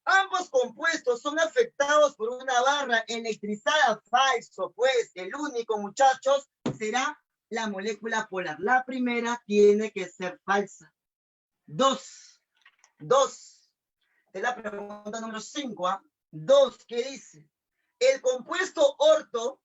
ambos compuestos son afectados por una barra electrizada. Falso, pues el único, muchachos, será la molécula polar. La primera tiene que ser falsa. Dos. De la pregunta número 5, ¿ah? 2, ¿qué dice? El compuesto orto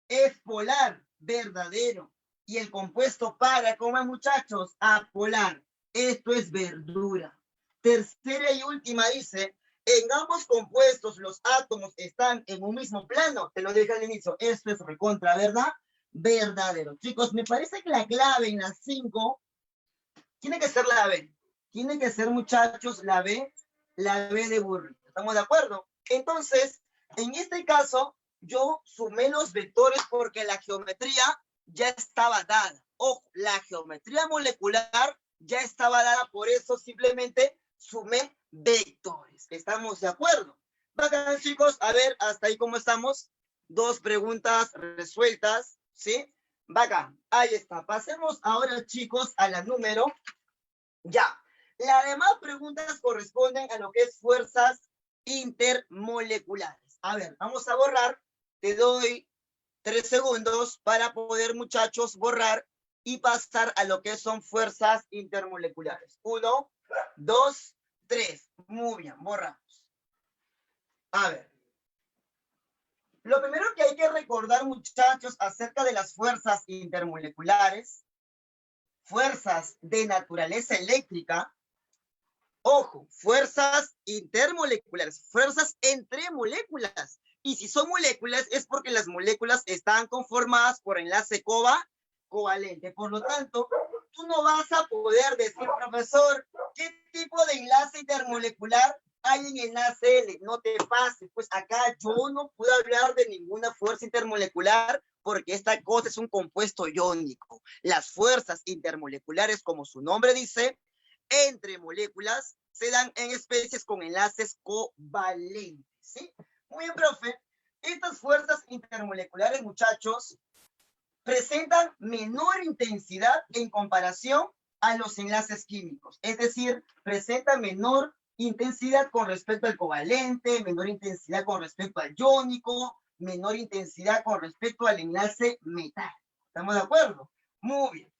es polar, verdadero. Y el compuesto para, ¿cómo es, muchachos? Apolar. Esto es verdura. Tercera y última dice, en ambos compuestos los átomos están en un mismo plano. Te lo dije al inicio, esto es recontra, ¿verdad? Verdadero. Chicos, me parece que la clave en las 5 tiene que ser la B. Tiene que ser, muchachos, la B de burrito. ¿Estamos de acuerdo? Entonces, en este caso, yo sumé los vectores porque la geometría ya estaba dada. Ojo, la geometría molecular ya estaba dada, por eso simplemente sumé vectores. ¿Estamos de acuerdo? Bacán, chicos, a ver, hasta ahí cómo estamos. 2 preguntas resueltas, ¿sí? Bacán, ahí está. Pasemos ahora, chicos, a la número. Ya, las demás preguntas corresponden a lo que es fuerzas intermoleculares. A ver, vamos a borrar. Te doy 3 segundos para poder, muchachos, borrar y pasar a lo que son fuerzas intermoleculares. 1, 2, 3. Muy bien, borramos. A ver. Lo primero que hay que recordar, muchachos, acerca de las fuerzas intermoleculares, fuerzas de naturaleza eléctrica, ojo, fuerzas intermoleculares, fuerzas entre moléculas Y si son moléculas, es porque las moléculas están conformadas por enlace covalente. Por lo tanto, tú no vas a poder decir, profesor, ¿qué tipo de enlace intermolecular hay en enlace L? No te pases, pues acá yo no puedo hablar de ninguna fuerza intermolecular porque esta cosa es un compuesto iónico. Las fuerzas intermoleculares, como su nombre dice, entre moléculas se dan en especies con enlaces covalentes, ¿sí? Muy bien, profe. Estas fuerzas intermoleculares, muchachos, presentan menor intensidad en comparación a los enlaces químicos. Es decir, presentan menor intensidad con respecto al covalente, menor intensidad con respecto al iónico, menor intensidad con respecto al enlace metal. ¿Estamos de acuerdo? Muy bien.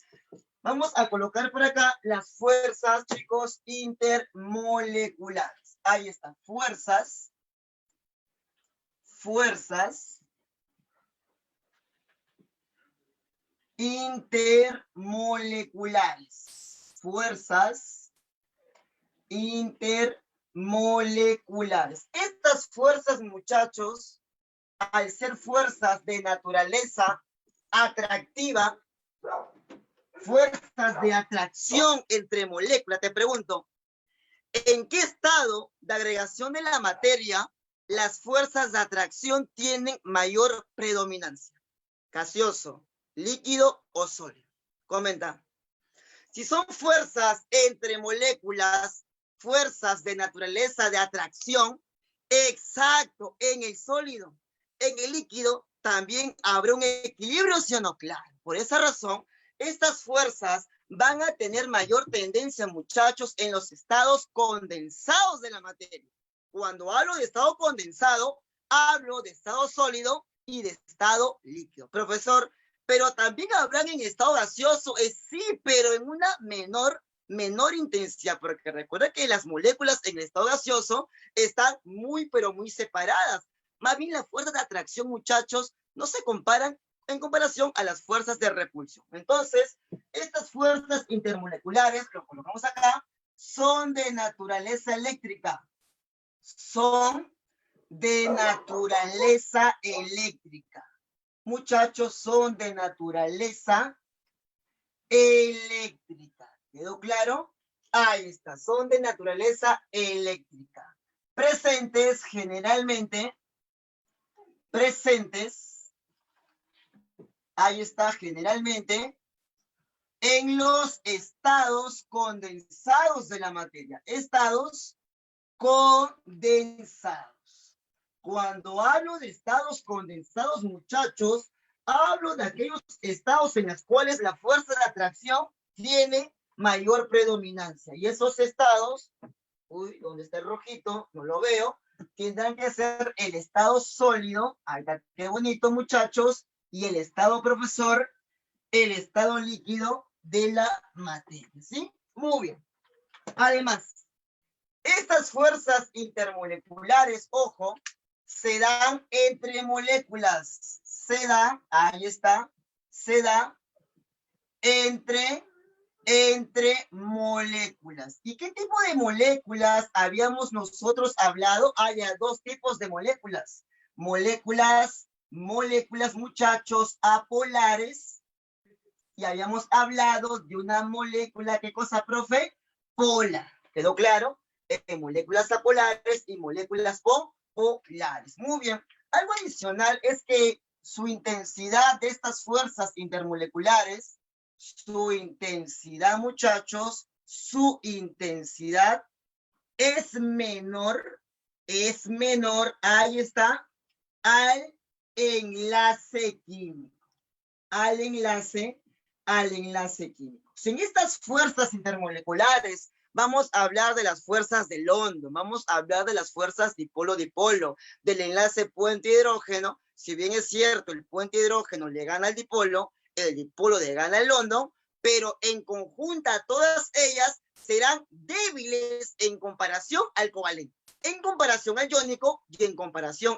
Vamos a colocar por acá las fuerzas, chicos, intermoleculares. Ahí están, fuerzas intermoleculares. Fuerzas intermoleculares. Estas fuerzas, muchachos, al ser fuerzas de naturaleza atractiva, fuerzas de atracción entre moléculas, te pregunto, ¿en qué estado de agregación de la materia las fuerzas de atracción tienen mayor predominancia? ¿Gaseoso, líquido o sólido? Comenta. Si son fuerzas entre moléculas, fuerzas de naturaleza de atracción, exacto, en el sólido, en el líquido, también habrá un equilibrio, ¿sí o no? Claro. Por esa razón, estas fuerzas van a tener mayor tendencia, muchachos, en los estados condensados de la materia. Cuando hablo de estado condensado, hablo de estado sólido y de estado líquido. Profesor, pero también habrán en estado gaseoso, sí, pero en una menor intensidad, porque recuerda que las moléculas en el estado gaseoso están muy, pero muy separadas. Más bien las fuerzas de atracción, muchachos, no se comparan en comparación a las fuerzas de repulsión. Entonces, estas fuerzas intermoleculares, lo colocamos acá, son de naturaleza eléctrica. Son de naturaleza eléctrica. Muchachos, son de naturaleza eléctrica. ¿Quedó claro? Ahí está, son de naturaleza eléctrica. Presentes generalmente, ahí está, generalmente, en los estados condensados de la materia. Estados condensados. Cuando hablo de estados condensados, muchachos, hablo de aquellos estados en los cuales la fuerza de atracción tiene mayor predominancia. Y esos estados, uy, ¿dónde está el rojito? No lo veo. Tendrán que ser el estado sólido, ahí está, qué bonito, muchachos, y el estado, profesor, el estado líquido de la materia, ¿sí? Muy bien. Además, estas fuerzas intermoleculares, ojo, se dan entre moléculas. Se da, ahí está, se da entre moléculas. ¿Y qué tipo de moléculas habíamos nosotros hablado? Hay dos tipos de moléculas. Moléculas, muchachos, apolares. Y habíamos hablado de una molécula, ¿qué cosa, profe? Polar. ¿Quedó claro? Moléculas apolares y moléculas polares. Muy bien. Algo adicional es que su intensidad de estas fuerzas intermoleculares, su intensidad, muchachos, su intensidad es menor, ahí está, al enlace químico. Al enlace químico. Sin estas fuerzas intermoleculares, vamos a hablar de las fuerzas de London, vamos a hablar de las fuerzas dipolo-dipolo, del enlace puente-hidrógeno. Si bien es cierto, el puente hidrógeno le gana al dipolo, el dipolo le gana al London, pero en conjunta todas ellas serán débiles en comparación al covalente, en comparación al iónico y en comparación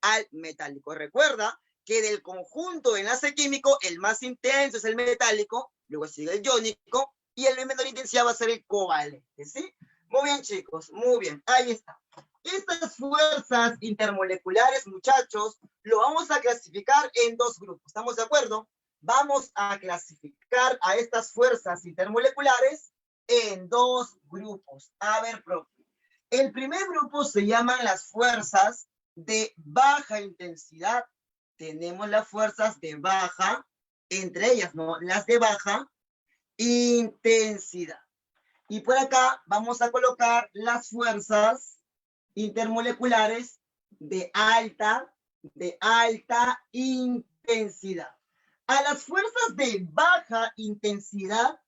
al metálico. Recuerda que del conjunto de enlace químico, el más intenso es el metálico, luego sigue el iónico, y el de menor intensidad va a ser el covalente, ¿sí? Muy bien, chicos, muy bien. Ahí está. Estas fuerzas intermoleculares, muchachos, lo vamos a clasificar en dos grupos. ¿Estamos de acuerdo? Vamos a clasificar a estas fuerzas intermoleculares en dos grupos. A ver, profe. El primer grupo se llaman las fuerzas de baja intensidad. Tenemos las fuerzas de baja, entre ellas, ¿no? Las de baja intensidad. Y por acá vamos a colocar las fuerzas intermoleculares de alta intensidad. A las fuerzas de baja intensidad,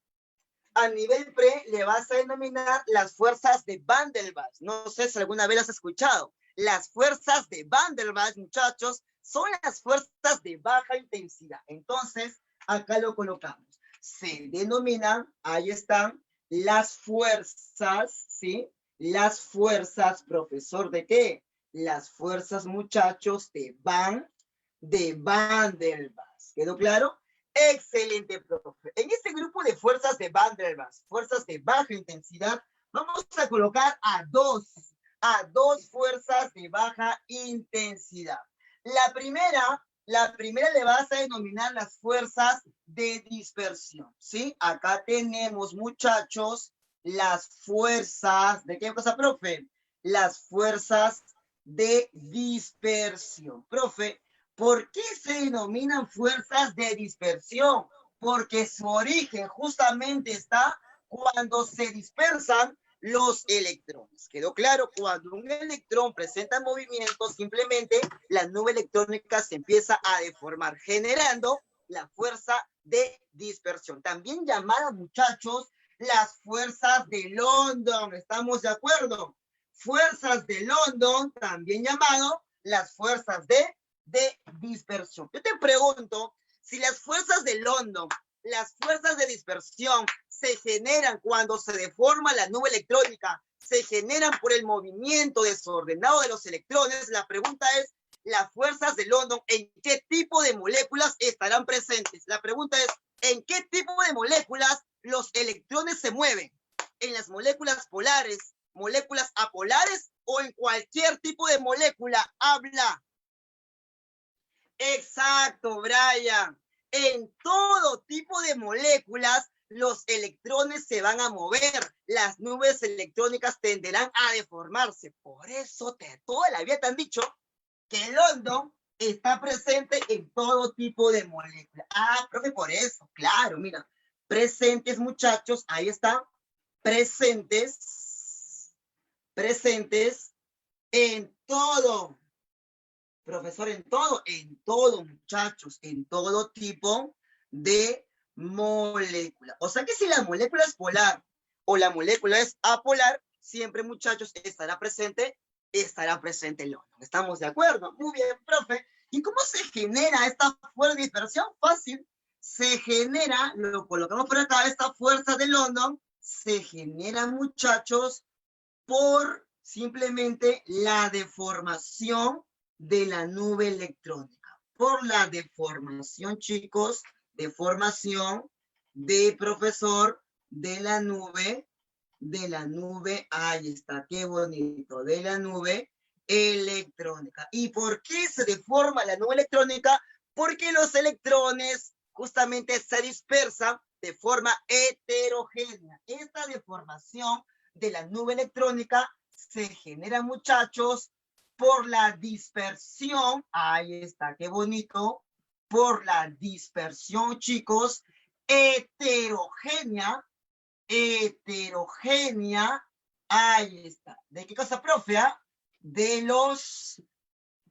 a nivel pre, le vas a denominar las fuerzas de Van der Waals. No sé si alguna vez las has escuchado. Las fuerzas de Van der Waals, muchachos, son las fuerzas de baja intensidad. Entonces, acá lo colocamos. Se denominan, ahí están, las fuerzas, ¿sí? Las fuerzas, profesor, ¿de qué? Las fuerzas, muchachos, de Van der Waals. ¿Quedó claro? Excelente, profe. En este grupo de fuerzas de Van der Waals, fuerzas de baja intensidad, vamos a colocar a dos fuerzas de baja intensidad. La primera le vas a denominar las fuerzas de dispersión, ¿sí? Acá tenemos, muchachos, las fuerzas, ¿de qué cosa, profe? Las fuerzas de dispersión. Profe, ¿por qué se denominan fuerzas de dispersión? Porque su origen justamente está cuando se dispersan los electrones. ¿Quedó claro? Cuando un electrón presenta movimiento, simplemente la nube electrónica se empieza a deformar, generando la fuerza de dispersión. También llamada, muchachos, las fuerzas de London. ¿Estamos de acuerdo? Fuerzas de London, también llamado las fuerzas de dispersión. Yo te pregunto, si las fuerzas de London, las fuerzas de dispersión se generan cuando se deforma la nube electrónica, se generan por el movimiento desordenado de los electrones, la pregunta es, las fuerzas de London, ¿en qué tipo de moléculas estarán presentes? La pregunta es, ¿en qué tipo de moléculas los electrones se mueven? ¿En las moléculas polares, moléculas apolares o en cualquier tipo de molécula? Habla. Exacto, Brian. En todo tipo de moléculas, los electrones se van a mover. Las nubes electrónicas tenderán a deformarse. Por eso toda la vida te han dicho que London está presente en todo tipo de moléculas. Ah, profe, por eso, claro, mira. Presentes, muchachos, ahí está. Presentes en todo. Profesor, en todo, muchachos, en todo tipo de molécula. O sea que si la molécula es polar o la molécula es apolar, siempre, muchachos, estará presente el iono. ¿Estamos de acuerdo? Muy bien, profe. ¿Y cómo se genera esta fuerza de dispersión? Fácil. Se genera, lo colocamos por acá, esta fuerza de London, se genera, muchachos, por simplemente la deformación de la nube electrónica. Por la deformación, chicos, deformación de profesor de la nube, ahí está, qué bonito, de la nube electrónica. ¿Y por qué se deforma la nube electrónica? Porque los electrones justamente se dispersan de forma heterogénea. Esta deformación de la nube electrónica se genera, muchachos, por la dispersión, ahí está, qué bonito, por la dispersión, chicos, heterogénea, ahí está. ¿De qué cosa, profe? De los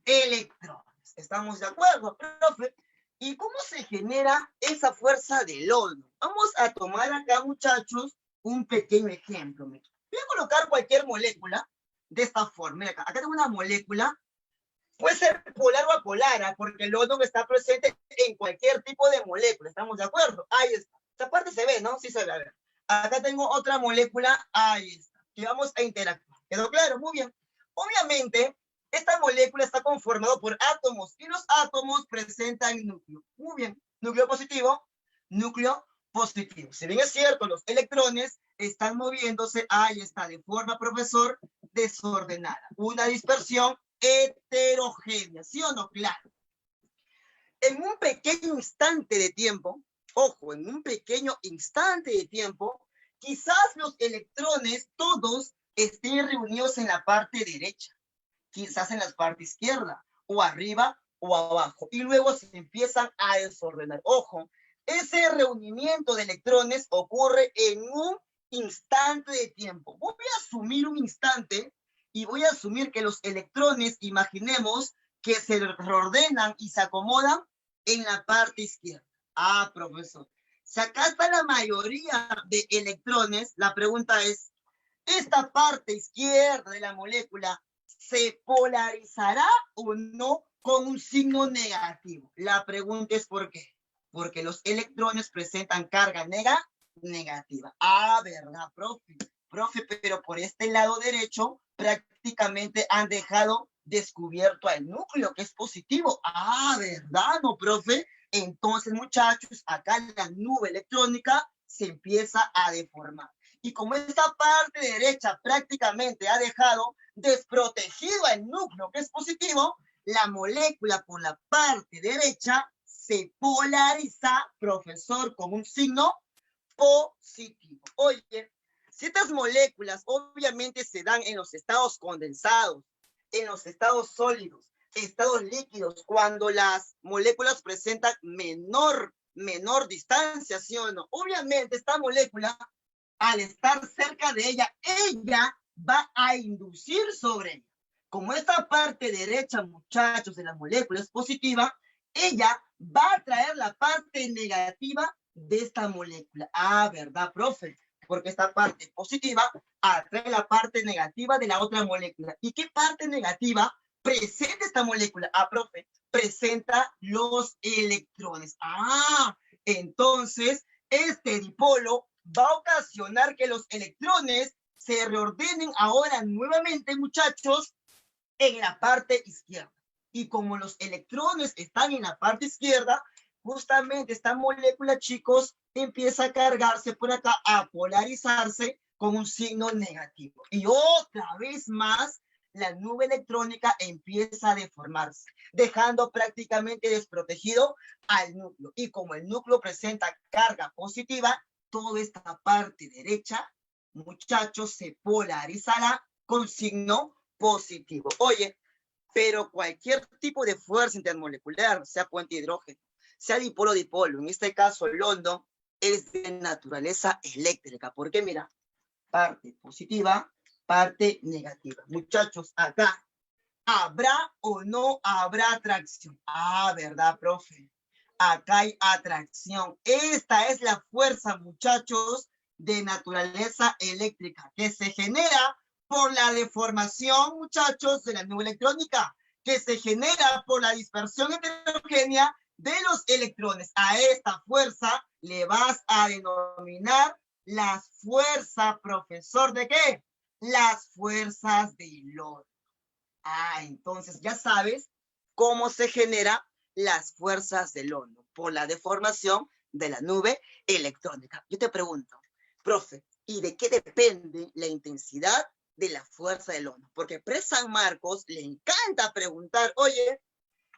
electrones. ¿Estamos de acuerdo, profe? ¿Y cómo se genera esa fuerza de London? Vamos a tomar acá, muchachos, un pequeño ejemplo. Voy a colocar cualquier molécula de esta forma. Acá tengo una molécula, puede ser polar o apolar, porque el London está presente en cualquier tipo de molécula. ¿Estamos de acuerdo? Ahí está. Esta parte se ve, ¿no? Sí se ve. A ver. Acá tengo otra molécula, ahí está, que vamos a interactuar. ¿Quedó claro? Muy bien. Obviamente, esta molécula está conformada por átomos y los átomos presentan núcleo. Muy bien. Núcleo positivo. Si bien es cierto, los electrones están moviéndose, ahí está, de forma, profesor, desordenada. Una dispersión heterogénea, ¿sí o no? Claro. En un pequeño instante de tiempo, ojo, en un pequeño instante de tiempo, quizás los electrones todos estén reunidos en la parte derecha, quizás en la parte izquierda, o arriba o abajo, y luego se empiezan a desordenar. Ojo, ese reunimiento de electrones ocurre en un instante de tiempo. Voy a asumir un instante y voy a asumir que los electrones, imaginemos que se reordenan y se acomodan en la parte izquierda. Ah, profesor. Si acá está la mayoría de electrones, la pregunta es, ¿esta parte izquierda de la molécula se polarizará o no con un signo negativo? La pregunta es ¿por qué? Porque los electrones presentan carga negativa. Ah, ¿verdad, profe? Profe, pero por este lado derecho prácticamente han dejado descubierto el núcleo, que es positivo. Ah, ¿verdad, no, profe? Entonces, muchachos, acá la nube electrónica se empieza a deformar. Y como esta parte derecha prácticamente ha dejado desprotegido el núcleo, que es positivo, la molécula por la parte derecha se polariza, profesor, con un signo positivo. Oye, si estas moléculas obviamente se dan en los estados condensados, en los estados sólidos, estados líquidos, cuando las moléculas presentan menor distancia, ¿sí o no? Obviamente esta molécula, al estar cerca de ella va a inducir sobre ella. Como esta parte derecha, muchachos, de la molécula es positiva, ella va a traer la parte negativa de esta molécula. Ah, ¿verdad, profe? Porque esta parte positiva atrae la parte negativa de la otra molécula. ¿Y qué parte negativa presenta esta molécula? Ah, profe, presenta los electrones. Ah, entonces este dipolo va a ocasionar que los electrones se reordenen ahora nuevamente, muchachos, en la parte izquierda. Y como los electrones están en la parte izquierda, justamente esta molécula, chicos, empieza a cargarse por acá, a polarizarse con un signo negativo. Y otra vez más, la nube electrónica empieza a deformarse, dejando prácticamente desprotegido al núcleo. Y como el núcleo presenta carga positiva, toda esta parte derecha, muchachos, se polarizará con signo positivo. Oye, pero cualquier tipo de fuerza intermolecular, sea puente hidrógeno, sea dipolo-dipolo, en este caso London, es de naturaleza eléctrica, porque mira, parte positiva, parte negativa. Muchachos, acá, ¿habrá o no habrá atracción? Ah, ¿verdad, profe? Acá hay atracción. Esta es la fuerza, muchachos, de naturaleza eléctrica, que se genera por la deformación, muchachos, de la nube electrónica, que se genera por la dispersión heterogénea de los electrones. A esta fuerza le vas a denominar las fuerzas, profesor, ¿de qué? Las fuerzas de Lord. Ah, entonces ya sabes cómo se generan las fuerzas del London por la deformación de la nube electrónica. Yo te pregunto, profe, ¿y de qué depende la intensidad de la fuerza del London? Porque a San Marcos le encanta preguntar, oye,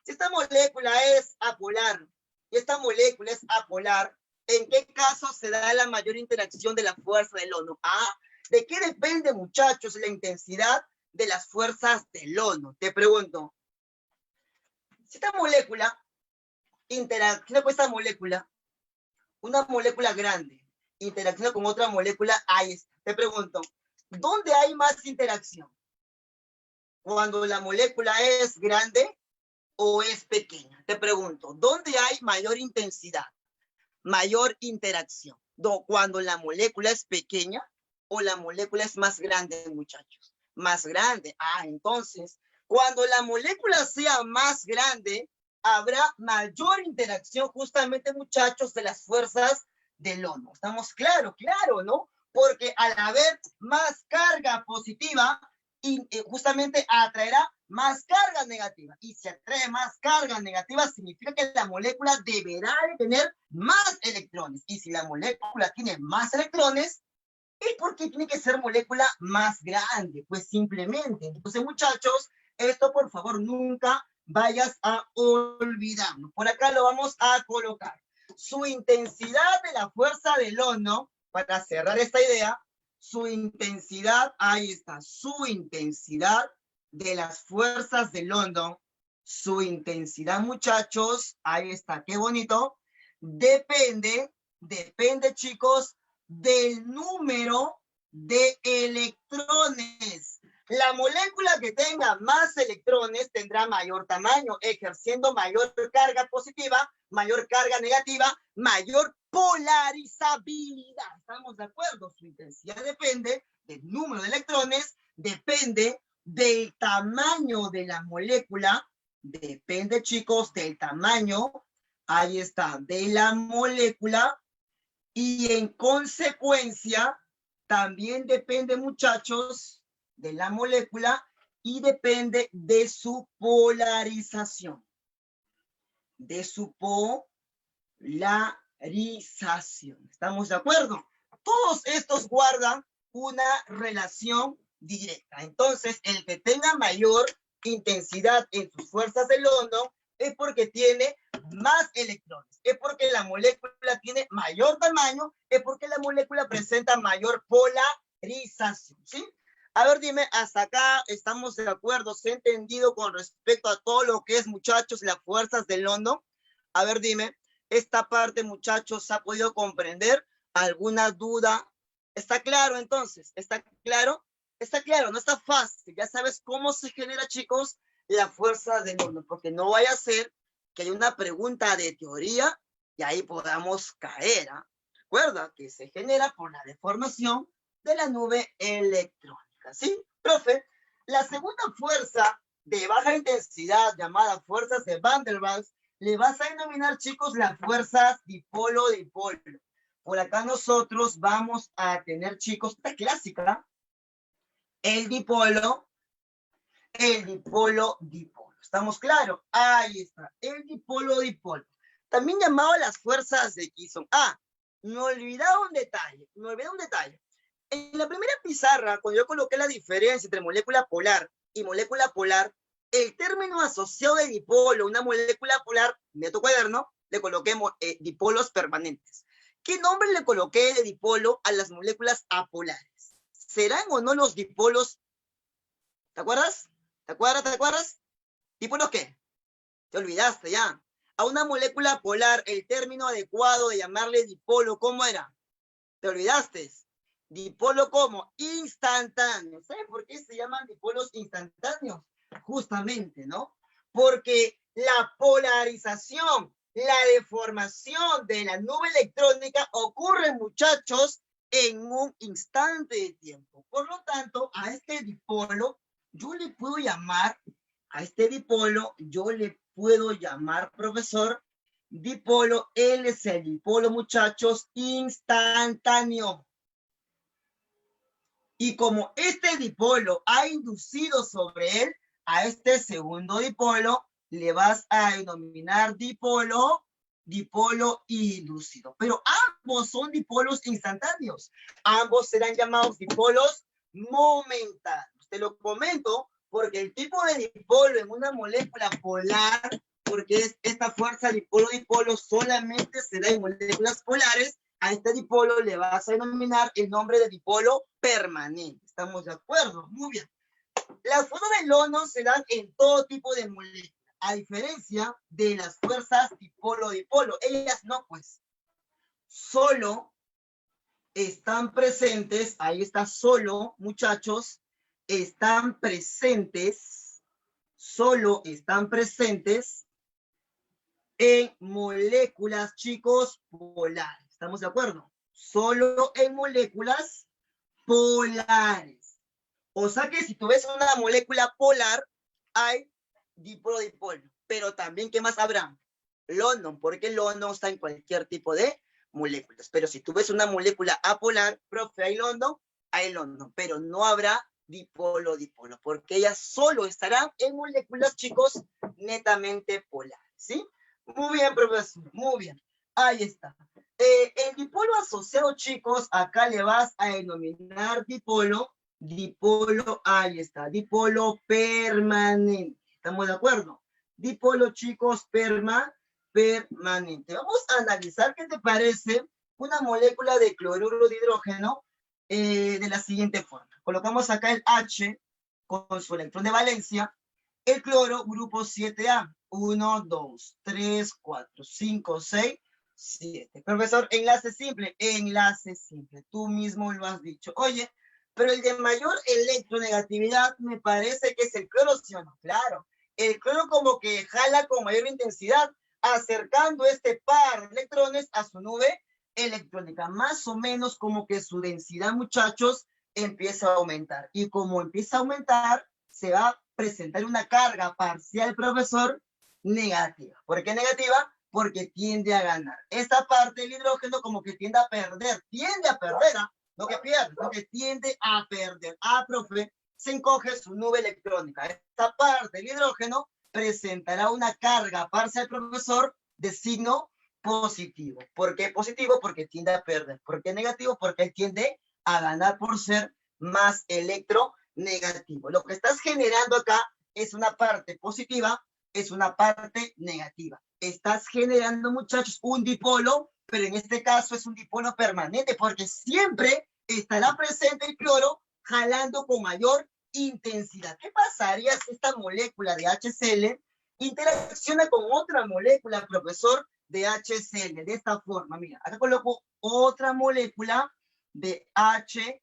si esta molécula es apolar y esta molécula es apolar, ¿en qué caso se da la mayor interacción de la fuerza del London? Ah, ¿de qué depende, muchachos, la intensidad de las fuerzas del London? Te pregunto, si esta molécula interacciona con esta molécula, una molécula grande, interacciona con otra molécula, ahí está. Te pregunto, ¿dónde hay más interacción? ¿Cuando la molécula es grande o es pequeña? Te pregunto, ¿dónde hay mayor intensidad, mayor interacción? ¿Cuando la molécula es pequeña o la molécula es más grande, muchachos? Más grande. Ah, entonces, cuando la molécula sea más grande, habrá mayor interacción justamente, muchachos, de las fuerzas del London. ¿Estamos claros? Claro, ¿no? Porque al haber más carga positiva, justamente atraerá más carga negativa. Y si atrae más carga negativa, significa que la molécula deberá de tener más electrones. Y si la molécula tiene más electrones, Es porque tiene que ser molécula más grande, pues simplemente. Entonces, muchachos, esto por favor nunca vayas a olvidarlo. Por acá lo vamos a colocar. Su intensidad de la fuerza del London, para cerrar esta idea, su intensidad, ahí está, su intensidad de las fuerzas de London, su intensidad, muchachos, ahí está, qué bonito, depende, chicos, del número de electrones. La molécula que tenga más electrones tendrá mayor tamaño, ejerciendo mayor carga positiva, mayor carga negativa, mayor polarizabilidad. ¿Estamos de acuerdo? Su intensidad depende del número de electrones, depende del tamaño de la molécula, depende, chicos, del tamaño, ahí está, de la molécula, y en consecuencia, también depende, muchachos, de la molécula y depende de su polarización. De su polarización. ¿Estamos de acuerdo? Todos estos guardan una relación directa. Entonces, el que tenga mayor intensidad en sus fuerzas de London es porque tiene más electrones, es porque la molécula tiene mayor tamaño, es porque la molécula presenta mayor polarización, ¿sí? A ver, dime, hasta acá estamos de acuerdo, ¿se ha entendido con respecto a todo lo que es, muchachos, las fuerzas de London? A ver, dime, esta parte, muchachos, ¿se ha podido comprender? ¿Alguna duda? ¿Está claro entonces? ¿Está claro? Está claro, no está fácil. Ya sabes cómo se genera, chicos, la fuerza del London, porque no vaya a ser que haya una pregunta de teoría y ahí podamos caer. Recuerda que se genera por la deformación de la nube electrónica, ¿sí? Profe, la segunda fuerza de baja intensidad, llamada fuerzas de Van der Waals, le vas a denominar, chicos, las fuerzas dipolo-dipolo. Por acá nosotros vamos a tener, chicos, esta clásica, el dipolo, dipolo. ¿Estamos claros? Ahí está, el dipolo. También llamado las fuerzas de Kilson. Me olvidaba un detalle, En la primera pizarra, cuando yo coloqué la diferencia entre molécula polar y molécula polar, el término asociado de dipolo, una molécula polar, en tu cuaderno, le coloqué dipolos permanentes. ¿Qué nombre le coloqué de dipolo a las moléculas apolares? ¿Serán o no los dipolos? ¿Te acuerdas? ¿Te acuerdas? ¿Dipolos qué? Te olvidaste ya. A una molécula polar, el término adecuado de llamarle dipolo, ¿cómo era? ¿Te olvidaste? Dipolo como instantáneo. ¿Saben por qué se llaman dipolos instantáneos? Justamente, ¿no? Porque la polarización, la deformación de la nube electrónica ocurre, muchachos, en un instante de tiempo. Por lo tanto, a este dipolo yo le puedo llamar, profesor, dipolo. Él es el dipolo, muchachos, instantáneo. Y como este dipolo ha inducido sobre él a este segundo dipolo, le vas a denominar dipolo inducido. Pero ambos son dipolos instantáneos. Ambos serán llamados dipolos momentáneos. Te lo comento porque el tipo de dipolo en una molécula polar, porque es esta fuerza dipolo-dipolo solamente se da en moléculas polares, a este dipolo le vas a denominar el nombre de dipolo permanente. ¿Estamos de acuerdo? Muy bien. Las fuerzas de London se dan en todo tipo de moléculas, a diferencia de las fuerzas dipolo-dipolo. Ellas no, pues. Solo están presentes, ahí está solo, muchachos, solo están presentes en moléculas, chicos, polares. ¿Estamos de acuerdo? Solo en moléculas polares. O sea que si tú ves una molécula polar, hay dipolo-dipolo. Pero también, ¿qué más habrá? London, porque London está en cualquier tipo de moléculas. Pero si tú ves una molécula apolar, profe, hay London, pero no habrá dipolo-dipolo, porque ellas solo estarán en moléculas, chicos, netamente polares, ¿sí? Muy bien, profesor, muy bien. Ahí está. El dipolo asociado, chicos, acá le vas a denominar dipolo, ahí está, dipolo permanente. ¿Estamos de acuerdo? Dipolo, chicos, permanente. Vamos a analizar qué te parece una molécula de cloruro de hidrógeno de la siguiente forma. Colocamos acá el H con su electrón de valencia, el cloro, grupo 7A. 1, 2, 3, 4, 5, 6, 7. Profesor, enlace simple. Enlace simple. Tú mismo lo has dicho. Oye, pero el de mayor electronegatividad me parece que es el cloro, ¿sí o no? Claro. El cloro como que jala con mayor intensidad, acercando este par de electrones a su nube electrónica. Más o menos como que su densidad, muchachos, empieza a aumentar. Y como empieza a aumentar, se va a presentar una carga parcial, profesor, negativa. ¿Por qué negativa? Porque tiende a ganar. Esta parte del hidrógeno como que tiende a perder, no que pierde, no que tiende a perder. Profe, se encoge su nube electrónica. Esta parte del hidrógeno presentará una carga parcial, profesor, de signo positivo. ¿Por qué positivo? Porque tiende a perder. ¿Por qué negativo? Porque tiende a ganar por ser más electronegativo. Lo que estás generando acá es una parte positiva, es una parte negativa. Estás generando, muchachos, un dipolo, pero en este caso es un dipolo permanente, porque siempre estará presente el cloro jalando con mayor intensidad. ¿Qué pasaría si esta molécula de HCl interacciona con otra molécula, profesor, de HCl? De esta forma, mira, acá coloco otra molécula de HCl.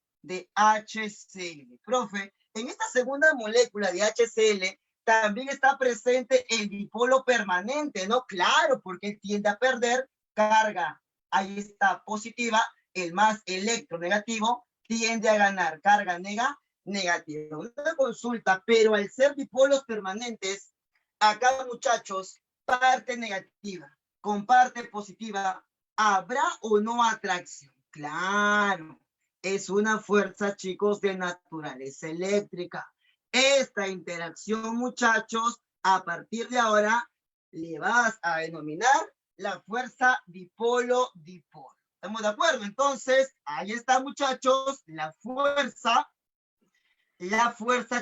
Profe, en esta segunda molécula de HCl también está presente el dipolo permanente, ¿no? Claro, porque tiende a perder carga. Ahí está positiva, el más electronegativo tiende a ganar carga negativa. Una consulta, pero al ser dipolos permanentes, acá, muchachos, parte negativa con parte positiva, ¿habrá o no atracción? Claro, es una fuerza, chicos, de naturaleza eléctrica. Esta interacción, muchachos, a partir de ahora, le vas a denominar la fuerza dipolo-dipolo. ¿Estamos de acuerdo? Entonces, ahí está, muchachos, la fuerza,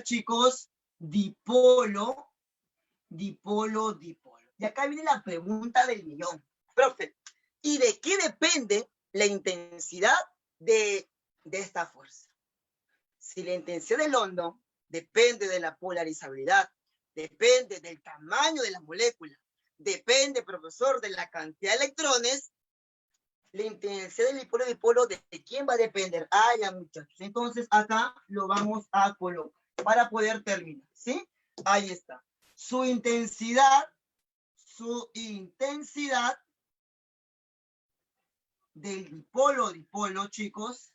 chicos, dipolo, dipolo, dipolo. Y acá viene la pregunta del millón. Profe, ¿y de qué depende la intensidad de esta fuerza? Si la intensidad del hondo depende de la polarizabilidad, depende del tamaño de la molécula, depende, profesor, de la cantidad de electrones, la intensidad del dipolo-dipolo, ¿de quién va a depender? Ya, muchachos. Entonces, acá lo vamos a colocar para poder terminar, ¿sí? Ahí está. Su intensidad del dipolo-dipolo, chicos,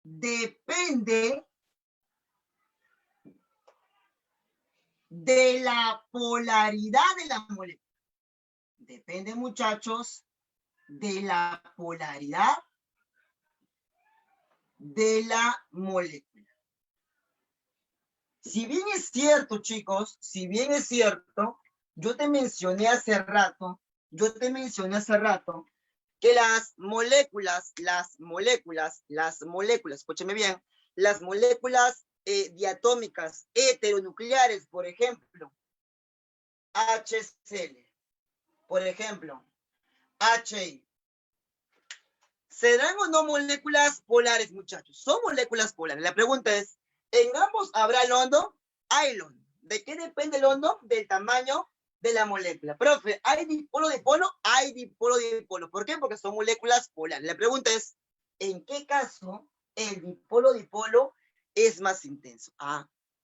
depende de la polaridad de la molécula. Depende, muchachos, de la polaridad de la molécula. Si bien es cierto, chicos, si bien es cierto, yo te mencioné hace rato que las moléculas, escúcheme bien, las moléculas diatómicas heteronucleares, por ejemplo, HCl, por ejemplo, HI, ¿serán o no moléculas polares, muchachos? Son moléculas polares. La pregunta es, ¿en ambos habrá el hondo? Hay el hondo. ¿De qué depende el hondo? Del tamaño de la molécula. Profe, ¿hay dipolo-dipolo? Hay dipolo-dipolo. ¿Por qué? Porque son moléculas polares. La pregunta es, ¿en qué caso el dipolo-dipolo es más intenso?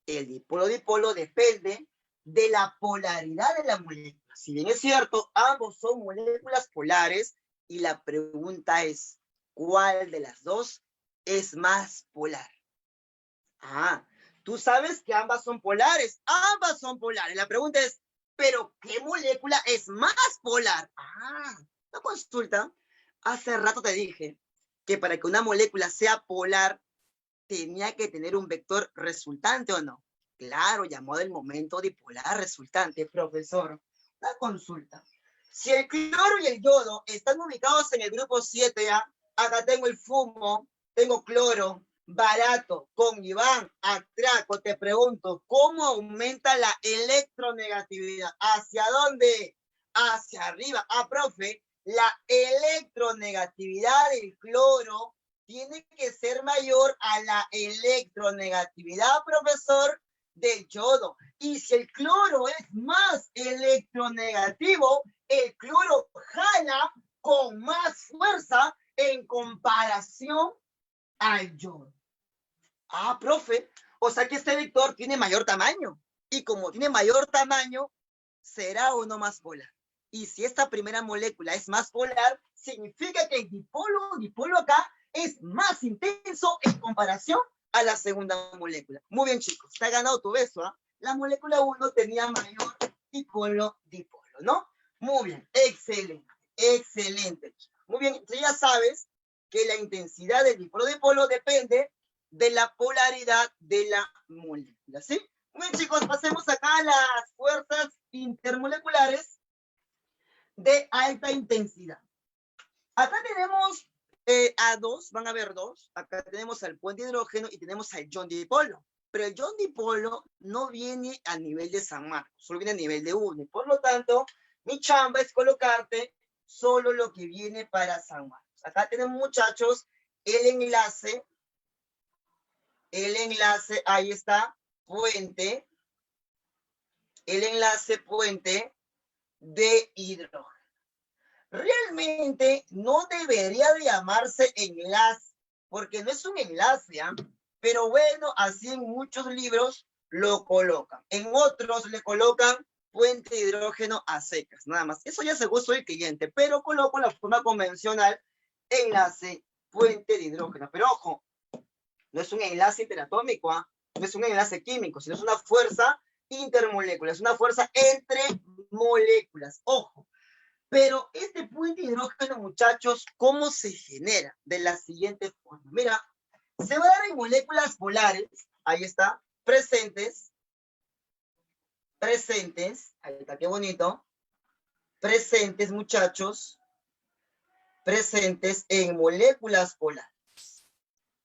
El dipolo-dipolo depende de la polaridad de la molécula. Si bien es cierto, ambos son moléculas polares, y la pregunta es, ¿cuál de las dos es más polar? Tú sabes que ambas son polares. Ambas son polares. La pregunta es, ¿pero qué molécula es más polar? Una consulta. Hace rato te dije que para que una molécula sea polar, tenía que tener un vector resultante, ¿o no? Claro, llamado el momento dipolar resultante, profesor. Una consulta. Si el cloro y el yodo están ubicados en el grupo 7A, acá tengo el fumo, tengo cloro, barato, con Iván, atraco, te pregunto, ¿cómo aumenta la electronegatividad? ¿Hacia dónde? Hacia arriba. Ah, profe, la electronegatividad del cloro tiene que ser mayor a la electronegatividad, profesor, del yodo. Y si el cloro es más electronegativo, el cloro jala con más fuerza en comparación al yodo. Ah, profe, o sea que este vector tiene mayor tamaño. Y como tiene mayor tamaño, será o no más polar. Y si esta primera molécula es más polar, significa que el dipolo acá es más intenso en comparación a la segunda molécula. Muy bien, chicos, te ha ganado tu beso, ¿eh? La molécula 1 tenía mayor dipolo, ¿no? Muy bien, excelente, excelente. Muy bien, entonces ya sabes que la intensidad del dipolo depende de la polaridad de la molécula, ¿sí? Muy bien, chicos, pasemos acá a las fuerzas intermoleculares de alta intensidad. Acá tenemos a dos, van a haber dos. Acá tenemos al puente de hidrógeno y tenemos al ion dipolo. Pero el ion dipolo no viene a nivel de San Marcos, solo viene a nivel de 1. Por lo tanto, mi chamba es colocarte solo lo que viene para San Marcos. Acá tenemos, muchachos, el enlace, ahí está, puente, el enlace puente de hidrógeno. Realmente no debería de llamarse enlace, porque no es un enlace, ¿eh? Pero bueno, así en muchos libros lo colocan. En otros le colocan puente de hidrógeno a secas, nada más. Eso ya según soy cliente, pero coloco la forma convencional, enlace puente de hidrógeno. Pero ojo, no es un enlace interatómico, ¿eh? No es un enlace químico, sino es una fuerza intermolecular, es una fuerza entre moléculas. Ojo. Pero este puente de hidrógeno, muchachos, ¿cómo se genera? De la siguiente forma. Mira, se va a dar en moléculas polares, ahí está, presentes, ahí está, qué bonito, presentes, muchachos, presentes en moléculas polares,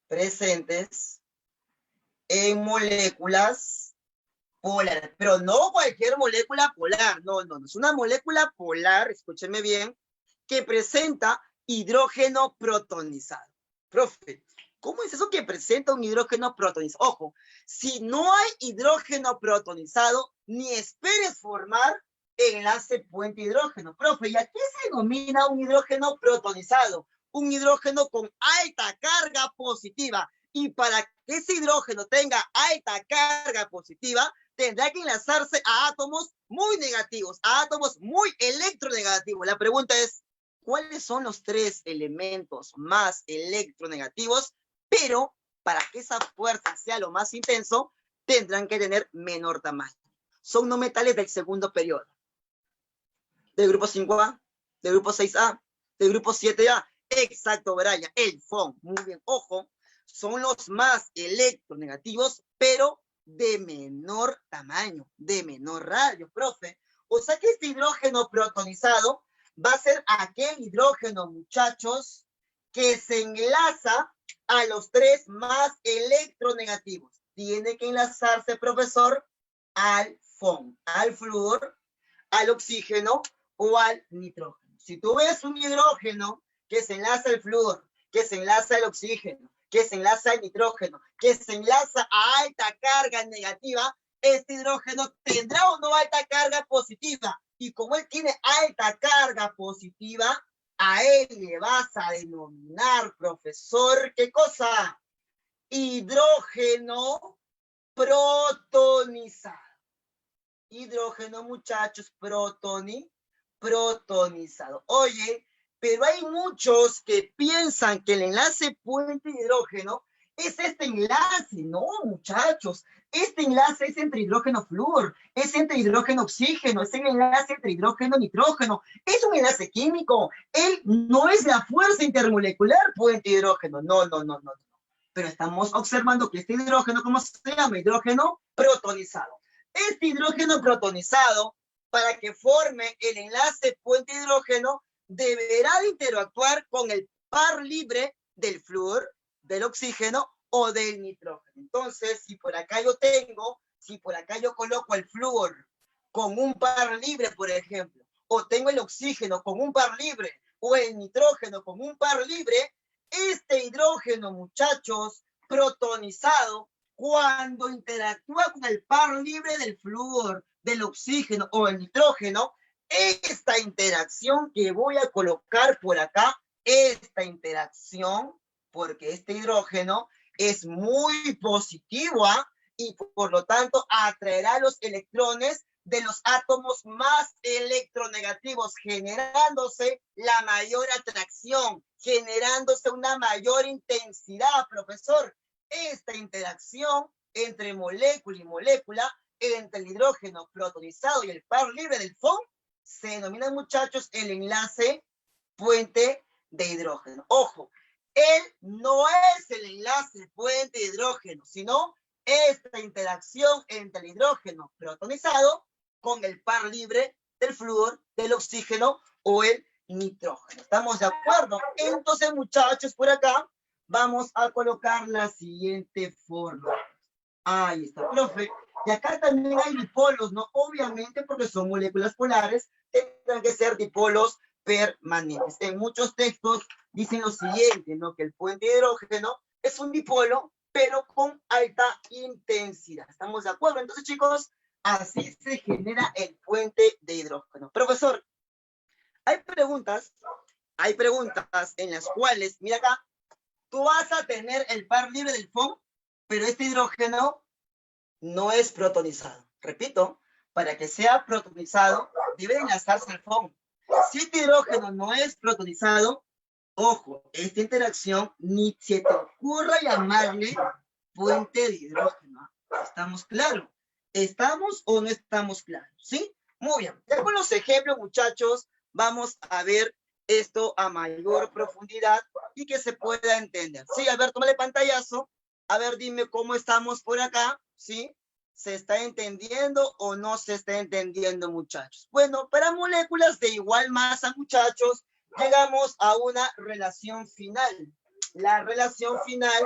presentes en moléculas polares, pero no cualquier molécula polar, no, es una molécula polar, escúcheme bien, que presenta hidrógeno protonizado. Profe, ¿cómo es eso que presenta un hidrógeno protonizado? Ojo, si no hay hidrógeno protonizado, ni esperes formar enlace puente hidrógeno. Profe, ¿y a qué se denomina un hidrógeno protonizado? Un hidrógeno con alta carga positiva. Y para que ese hidrógeno tenga alta carga positiva, tendrá que enlazarse a átomos muy negativos, a átomos muy electronegativos. La pregunta es, ¿cuáles son los 3 elementos más electronegativos? Pero para que esa fuerza sea lo más intenso, tendrán que tener menor tamaño. Son no metales del segundo periodo. Del grupo 5A, del grupo 6A, del grupo 7A. Exacto, Brian, el FON. Muy bien, ojo, son los más electronegativos, pero de menor tamaño, de menor radio, profe. O sea que este hidrógeno protonizado va a ser aquel hidrógeno, muchachos, que se enlaza a los 3 más electronegativos. Tiene que enlazarse, profesor, al FON, al flúor, al oxígeno o al nitrógeno. Si tú ves un hidrógeno que se enlaza al flúor, que se enlaza al oxígeno, que se enlaza al nitrógeno, que se enlaza a alta carga negativa, este hidrógeno tendrá o no alta carga positiva. Y como él tiene alta carga positiva, a él le vas a denominar, profesor, ¿qué cosa? Hidrógeno protonizado. Hidrógeno, muchachos, protonizado. Oye, pero hay muchos que piensan que el enlace puente de hidrógeno es este enlace. No, muchachos. Este enlace es entre hidrógeno flúor, es entre hidrógeno oxígeno, es el enlace entre hidrógeno nitrógeno. Es un enlace químico. Él no es la fuerza intermolecular puente de hidrógeno. No. Pero estamos observando que este hidrógeno, ¿cómo se llama? Hidrógeno protonizado. Este hidrógeno protonizado para que forme el enlace puente hidrógeno, deberá de interactuar con el par libre del flúor, del oxígeno o del nitrógeno. Entonces, si por acá yo coloco el flúor con un par libre, por ejemplo, o tengo el oxígeno con un par libre, o el nitrógeno con un par libre, este hidrógeno, muchachos, protonizado, cuando interactúa con el par libre del flúor, del oxígeno o el nitrógeno, esta interacción que voy a colocar por acá, esta interacción, porque este hidrógeno es muy positivo, y por lo tanto atraerá los electrones de los átomos más electronegativos, generándose la mayor atracción, generándose una mayor intensidad, profesor. Esta interacción entre molécula y molécula, entre el hidrógeno protonizado y el par libre del FON, se denomina, muchachos, el enlace puente de hidrógeno. Ojo, él no es el enlace puente de hidrógeno, sino esta interacción entre el hidrógeno protonizado con el par libre del flúor, del oxígeno o el nitrógeno. ¿Estamos de acuerdo? Entonces, muchachos, por acá vamos a colocar la siguiente forma. Ahí está, profe. Y acá también hay dipolos, ¿no? Obviamente, porque son moléculas polares, tendrán que ser dipolos permanentes. En muchos textos dicen lo siguiente, ¿no? Que el puente de hidrógeno es un dipolo, pero con alta intensidad. ¿Estamos de acuerdo? Entonces, chicos, así se genera el puente de hidrógeno. Profesor, hay preguntas en las cuales, mira acá, tú vas a tener el par libre del FON, pero este hidrógeno no es protonizado. Repito, para que sea protonizado, debe enlazarse al FON. Si este hidrógeno no es protonizado, ojo, esta interacción ni se te ocurra llamarle puente de hidrógeno. ¿Estamos claros? ¿Estamos o no estamos claros? ¿Sí? Muy bien. Ya con los ejemplos, muchachos, vamos a ver esto a mayor profundidad y que se pueda entender. Sí, a ver, tómale pantallazo. A ver, dime cómo estamos por acá. ¿Sí? ¿Se está entendiendo o no se está entendiendo, muchachos? Bueno, para moléculas de igual masa, muchachos, llegamos a una relación final. La relación final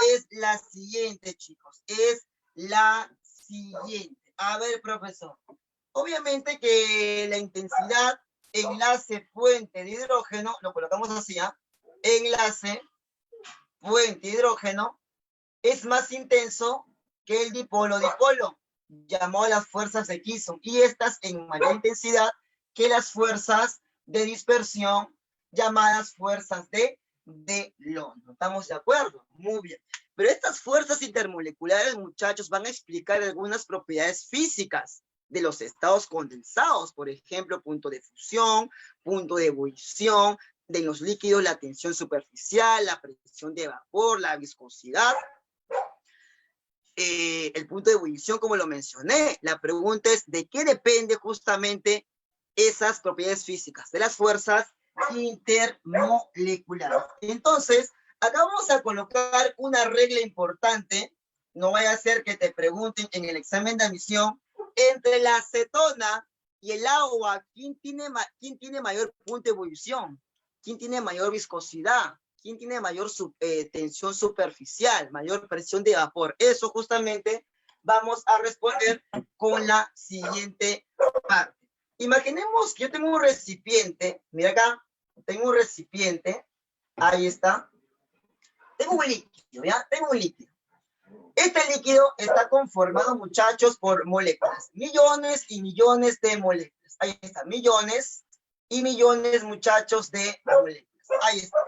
es la siguiente, chicos. Es la siguiente. A ver, profesor. Obviamente que la intensidad enlace puente de hidrógeno, lo colocamos así, enlace puente de hidrógeno, es más intenso que el dipolo-dipolo, llamado las fuerzas de Kisson, y estas en mayor intensidad que las fuerzas de dispersión, llamadas fuerzas de London. ¿Estamos de acuerdo? Muy bien. Pero estas fuerzas intermoleculares, muchachos, van a explicar algunas propiedades físicas de los estados condensados, por ejemplo, punto de fusión, punto de ebullición, de los líquidos, la tensión superficial, la presión de vapor, la viscosidad, el punto de ebullición, como lo mencioné. La pregunta es, ¿de qué depende justamente esas propiedades físicas? De las fuerzas intermoleculares. Entonces, acá vamos a colocar una regla importante. No vaya a ser que te pregunten en el examen de admisión, entre la acetona y el agua, ¿quién tiene mayor punto de ebullición? ¿Quién tiene mayor viscosidad? ¿Quién tiene mayor tensión superficial, mayor presión de vapor? Eso justamente vamos a responder con la siguiente parte. Imaginemos que yo tengo un recipiente, mira acá, tengo un recipiente, ahí está. Tengo un líquido, ¿ya? Tengo un líquido. Este líquido está conformado, muchachos, por moléculas. Millones y millones de moléculas. Ahí está, millones y millones, muchachos, de moléculas. Ahí está.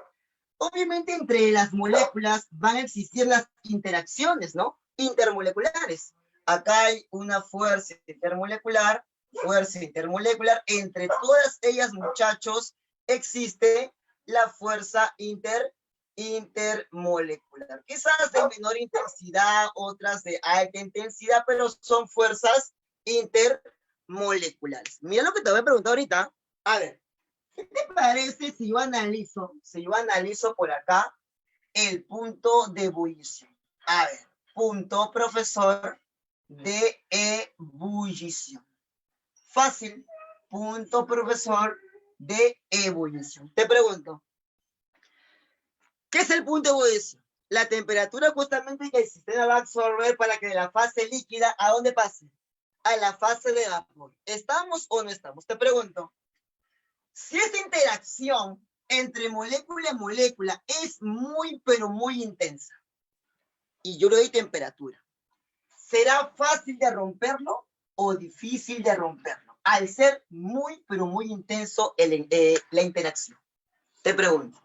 Obviamente, entre las moléculas van a existir las interacciones, ¿no? Intermoleculares. Acá hay una fuerza intermolecular. Entre todas ellas, muchachos, existe la fuerza intermolecular. Quizás de menor intensidad, otras de alta intensidad, pero son fuerzas intermoleculares. Mira lo que te voy a preguntar ahorita. A ver, ¿qué te parece si yo analizo por acá el punto de ebullición? A ver, punto, profesor, de ebullición. Fácil. Punto, profesor, de ebullición. Te pregunto, ¿qué es el punto de ebullición? La temperatura justamente que el sistema va a absorber para que de la fase líquida, ¿a dónde pase? A la fase de vapor. ¿Estamos o no estamos? Te pregunto, si esta interacción entre molécula y molécula es muy, pero muy intensa, y yo le doy temperatura, ¿será fácil de romperlo o difícil de romperlo? Al ser muy, pero muy intenso la interacción. Te pregunto,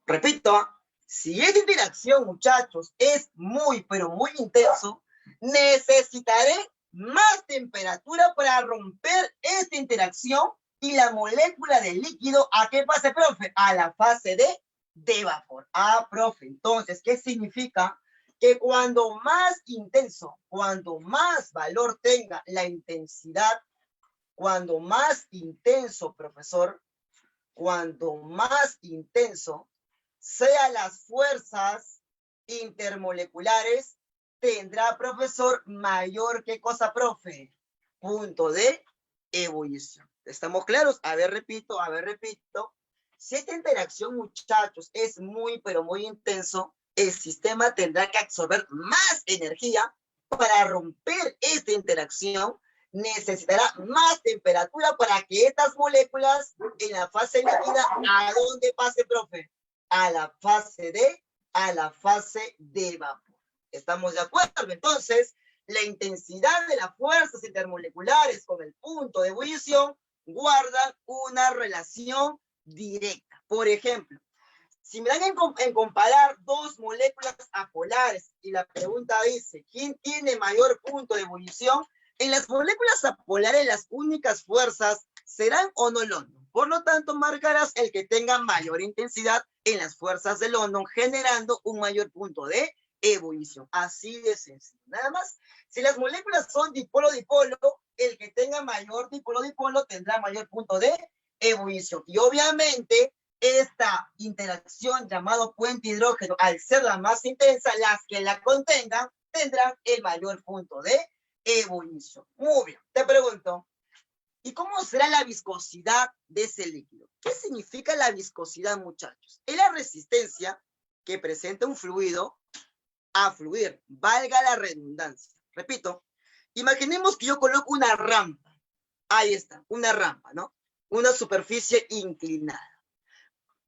repito, si esta interacción, muchachos, es muy, pero muy intenso, necesitaré más temperatura para romper esta interacción y la molécula del líquido, ¿a qué fase, profe? A la fase de vapor. Ah, profe, entonces, ¿qué significa? Que cuando más intenso, cuando más valor tenga la intensidad, cuando más intenso, profesor, cuando más intenso sean las fuerzas intermoleculares, tendrá, profesor, mayor, ¿qué cosa, profe? Punto de ebullición. ¿Estamos claros? A ver, repito. Si esta interacción, muchachos, es muy, pero muy intenso, el sistema tendrá que absorber más energía para romper esta interacción. Necesitará más temperatura para que estas moléculas en la fase líquida, ¿a dónde pase, profe? A la fase de vapor. ¿Estamos de acuerdo? Entonces, la intensidad de las fuerzas intermoleculares con el punto de ebullición guardan una relación directa. Por ejemplo, si me dan en comparar dos moléculas apolares y la pregunta dice, ¿quién tiene mayor punto de ebullición? En las moléculas apolares las únicas fuerzas serán o no London. Por lo tanto, marcarás el que tenga mayor intensidad en las fuerzas de London, generando un mayor punto de ebullición. Así de sencillo. Nada más. Si las moléculas son dipolo-dipolo, el que tenga mayor dipolo-dipolo tendrá mayor punto de ebullición. Y obviamente, esta interacción llamado puente hidrógeno, al ser la más intensa, las que la contengan tendrán el mayor punto de ebullición. Muy bien, te pregunto, ¿y cómo será la viscosidad de ese líquido? ¿Qué significa la viscosidad, muchachos? Es la resistencia que presenta un fluido a fluir, valga la redundancia. Repito, imaginemos que yo coloco una rampa. Ahí está, una rampa, ¿no? Una superficie inclinada.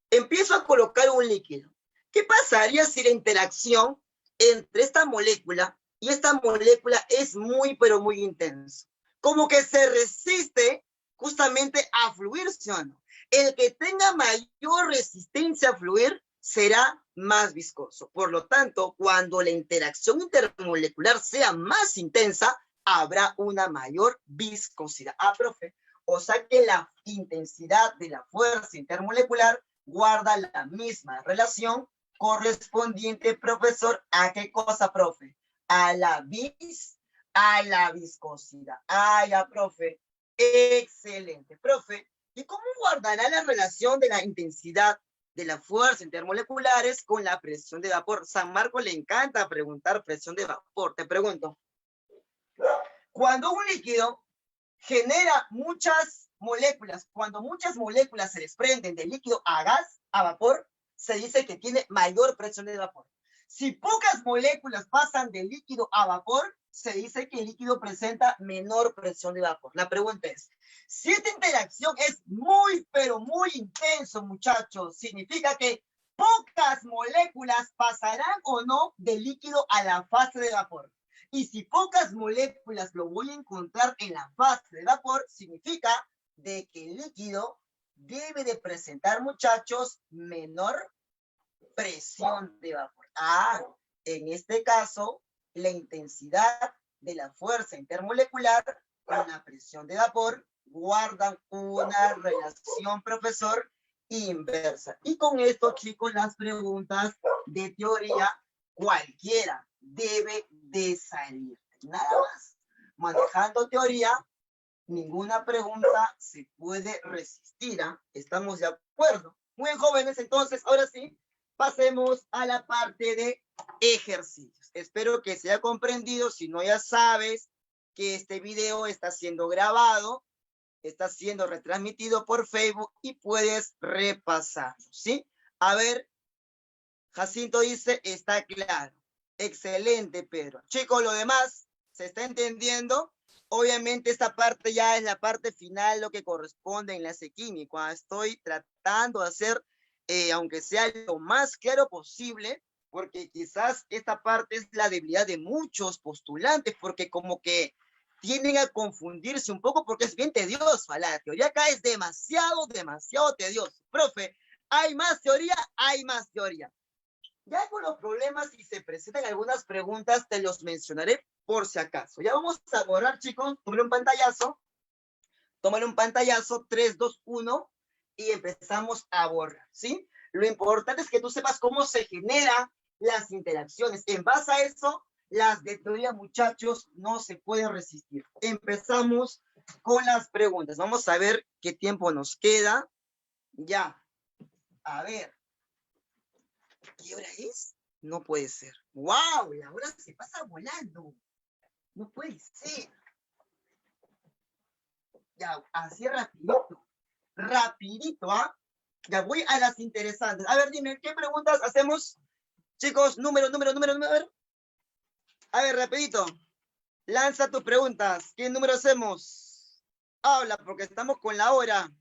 Empiezo a colocar un líquido. ¿Qué pasaría si la interacción entre esta molécula y esta molécula es muy, pero muy intensa? Como que se resiste justamente a fluir, ¿sí o no? El que tenga mayor resistencia a fluir será más viscoso. Por lo tanto, cuando la interacción intermolecular sea más intensa, habrá una mayor viscosidad. Ah, profe, o sea que la intensidad de la fuerza intermolecular guarda la misma relación correspondiente, profesor, ¿a qué cosa, profe? A la viscosidad. Ah, ya, profe. Excelente, profe. ¿Y cómo guardará la relación de la intensidad de las fuerzas intermoleculares con la presión de vapor? San Marcos le encanta preguntar presión de vapor. Te pregunto, cuando un líquido genera muchas moléculas, cuando muchas moléculas se desprenden del líquido a gas, a vapor, se dice que tiene mayor presión de vapor. Si pocas moléculas pasan del líquido a vapor, se dice que el líquido presenta menor presión de vapor. La pregunta es, si esta interacción es muy, pero muy intenso, muchachos, significa que pocas moléculas pasarán o no del líquido a la fase de vapor. Y si pocas moléculas lo voy a encontrar en la fase de vapor, significa de que el líquido debe de presentar, muchachos, menor presión de vapor. Ah, en este caso, la intensidad de la fuerza intermolecular con la presión de vapor guardan una relación, profesor, inversa. Y con esto, chicos, las preguntas de teoría, cualquiera debe de salir. Nada más. Manejando teoría, ninguna pregunta se puede resistir. ¿Ah? ¿Estamos de acuerdo? Muy bien, jóvenes, entonces, ahora sí, pasemos a la parte de ejercicios. Espero que se haya comprendido. Si no, ya sabes que este video está siendo grabado está siendo retransmitido por Facebook y puedes repasar, ¿sí? A ver, Jacinto dice, está claro. Excelente, Pedro. Chicos, lo demás, ¿se está entendiendo? Obviamente esta parte ya es la parte final, lo que corresponde en enlace químico. Estoy tratando de hacer, aunque sea lo más claro posible, porque quizás esta parte es la debilidad de muchos postulantes, porque como que tienden a confundirse un poco porque es bien tedioso. La teoría acá es demasiado tedioso. Profe, hay más teoría, hay más teoría. Ya con los problemas, si se presentan algunas preguntas, te los mencionaré por si acaso. Ya vamos a borrar, chicos. Tómale un pantallazo, 3, 2, 1, y empezamos a borrar, ¿sí? Lo importante es que tú sepas cómo se generan las interacciones. En base a eso, las de teoría, muchachos, no se pueden resistir. Empezamos con las preguntas. Vamos a ver qué tiempo nos queda. Ya. A ver. ¿Qué hora es? No puede ser. ¡Wow! La hora se pasa volando. No puede ser. Ya, así rapidito. Rapidito, ¿ah? Ya voy a las interesantes. A ver, dime, ¿qué preguntas hacemos? Chicos, número. A ver, rapidito. Lanza tus preguntas. ¿Qué número hacemos? Habla, porque estamos con la hora.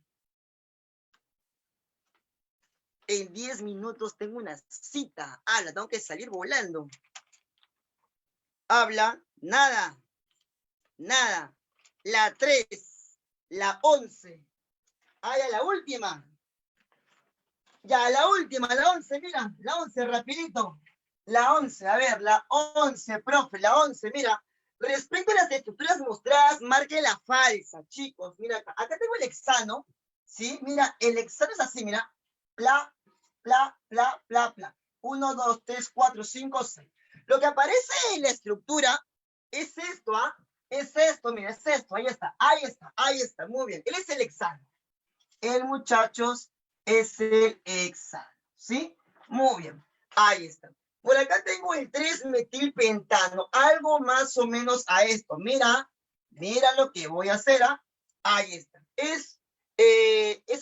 En 10 minutos tengo una cita. Habla, tengo que salir volando. Habla, nada. La 3, la 11. Ah, ya la última. Ya, la última, la 11, mira, la 11, rapidito. La 11, a ver, la 11, profe, la 11, mira. Respecto a las estructuras mostradas, marque la falsa, chicos. Mira, acá tengo el hexano, ¿sí? Mira, el hexano es así, mira. Pla, 1, 2, 3, 4, 5, 6. Lo que aparece en la estructura es esto, ¿ah? Es esto, mira, es esto, ahí está, muy bien. Él es el hexano. El, muchachos, es el hexano, ¿sí? Muy bien, ahí está. Por acá tengo el 3-metilpentano, algo más o menos a esto. Mira lo que voy a hacer, ¿ah? Ahí está. Es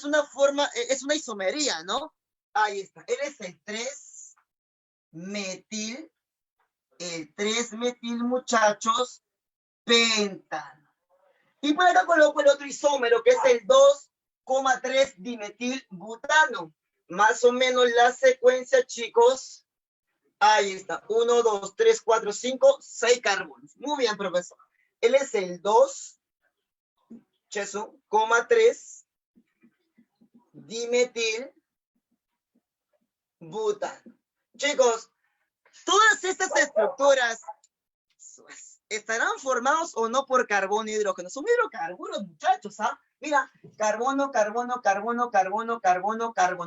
una forma, es una isomería, ¿no? Ahí está. Él es el 3-metil, muchachos, pentano. Y por acá coloco el otro isómero, que es el 2,3 dimetilbutano. Más o menos la secuencia, chicos. Ahí está. 1, 2, 3, 4, 5, 6 carbonos. Muy bien, profesor. Él es el 2,3 dimetilbutano. Chicos, todas estas estructuras estarán formados o no por carbono y hidrógeno. Son hidrocarburos, muchachos, ¿ah? Mira, carbono.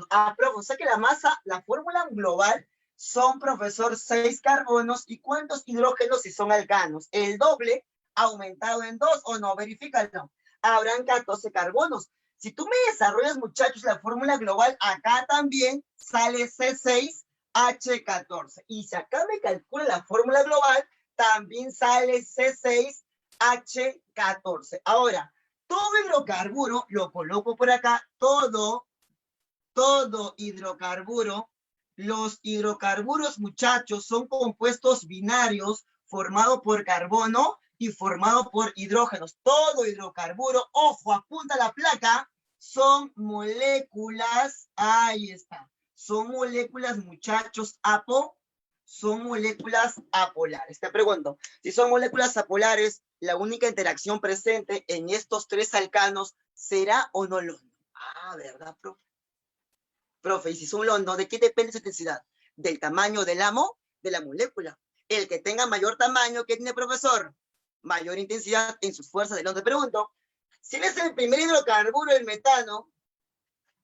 Ah, profe, o sea que la masa, la fórmula global son, profesor, 6 carbonos. ¿Y cuántos hidrógenos si son alcanos? El doble aumentado en 2, ¿o no? Verifícalo. Habrán 14 carbonos. Si tú me desarrollas, muchachos, la fórmula global, acá también sale C6H14. Y si acá me calcula la fórmula global, también sale C6H14. Ahora, todo hidrocarburo, lo coloco por acá, todo hidrocarburo. Los hidrocarburos, muchachos, son compuestos binarios formados por carbono y formado por hidrógenos. Todo hidrocarburo, ojo, apunta la placa, son moléculas, ahí está, son moléculas, muchachos, son moléculas apolares. Te pregunto, si son moléculas apolares, la única interacción presente en estos 3 alcanos será o no londo. Ah, ¿verdad, profe? Profe, y si son londo, ¿de qué depende su intensidad? Del tamaño del de la molécula. El que tenga mayor tamaño, ¿qué tiene, profesor? Mayor intensidad en sus fuerzas de londo. Te pregunto, si es el primer hidrocarburo, el metano,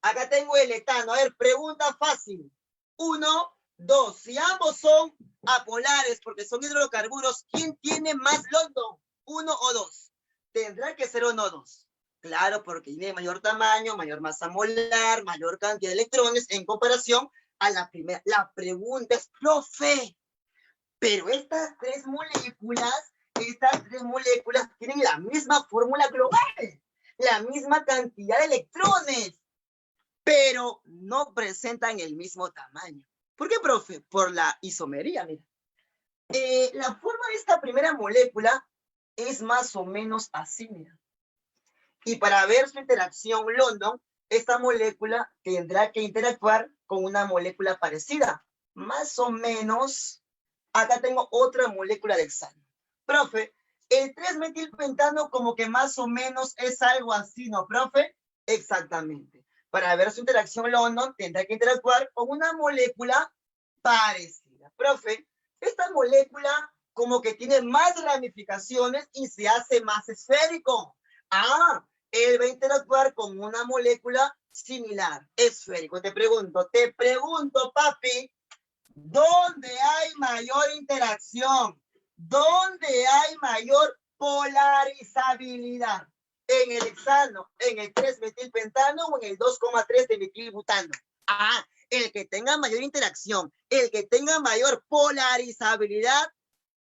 acá tengo el etano. A ver, pregunta fácil. 1, 2. Si ambos son apolares, porque son hidrocarburos, ¿quién tiene más londo? 1 o 2. Tendrá que ser 1 o 2. Claro, porque tiene mayor tamaño, mayor masa molar, mayor cantidad de electrones en comparación a la primera. La pregunta es, profe, pero estas tres moléculas tienen la misma fórmula global. la misma cantidad de electrones, pero no presentan el mismo tamaño. ¿Por qué, profe? Por la isomería, mira. La forma de esta primera molécula es más o menos así, mira. Y para ver su interacción London, esta molécula tendrá que interactuar con una molécula parecida. Más o menos, acá tengo otra molécula de hexano. Profe, el 3-metilpentano como que más o menos es algo así, ¿no, profe? Exactamente. Para ver su interacción London, tendrá que interactuar con una molécula parecida. Profe, esta molécula como que tiene más ramificaciones y se hace más esférico. Ah, él va a interactuar con una molécula similar, esférico. Te pregunto, papi, ¿dónde hay mayor interacción? ¿Dónde hay mayor polarizabilidad? ¿En el hexano, en el 3-metilpentano o en el 2,3 de metilbutano? Ah, el que tenga mayor interacción, el que tenga mayor polarizabilidad,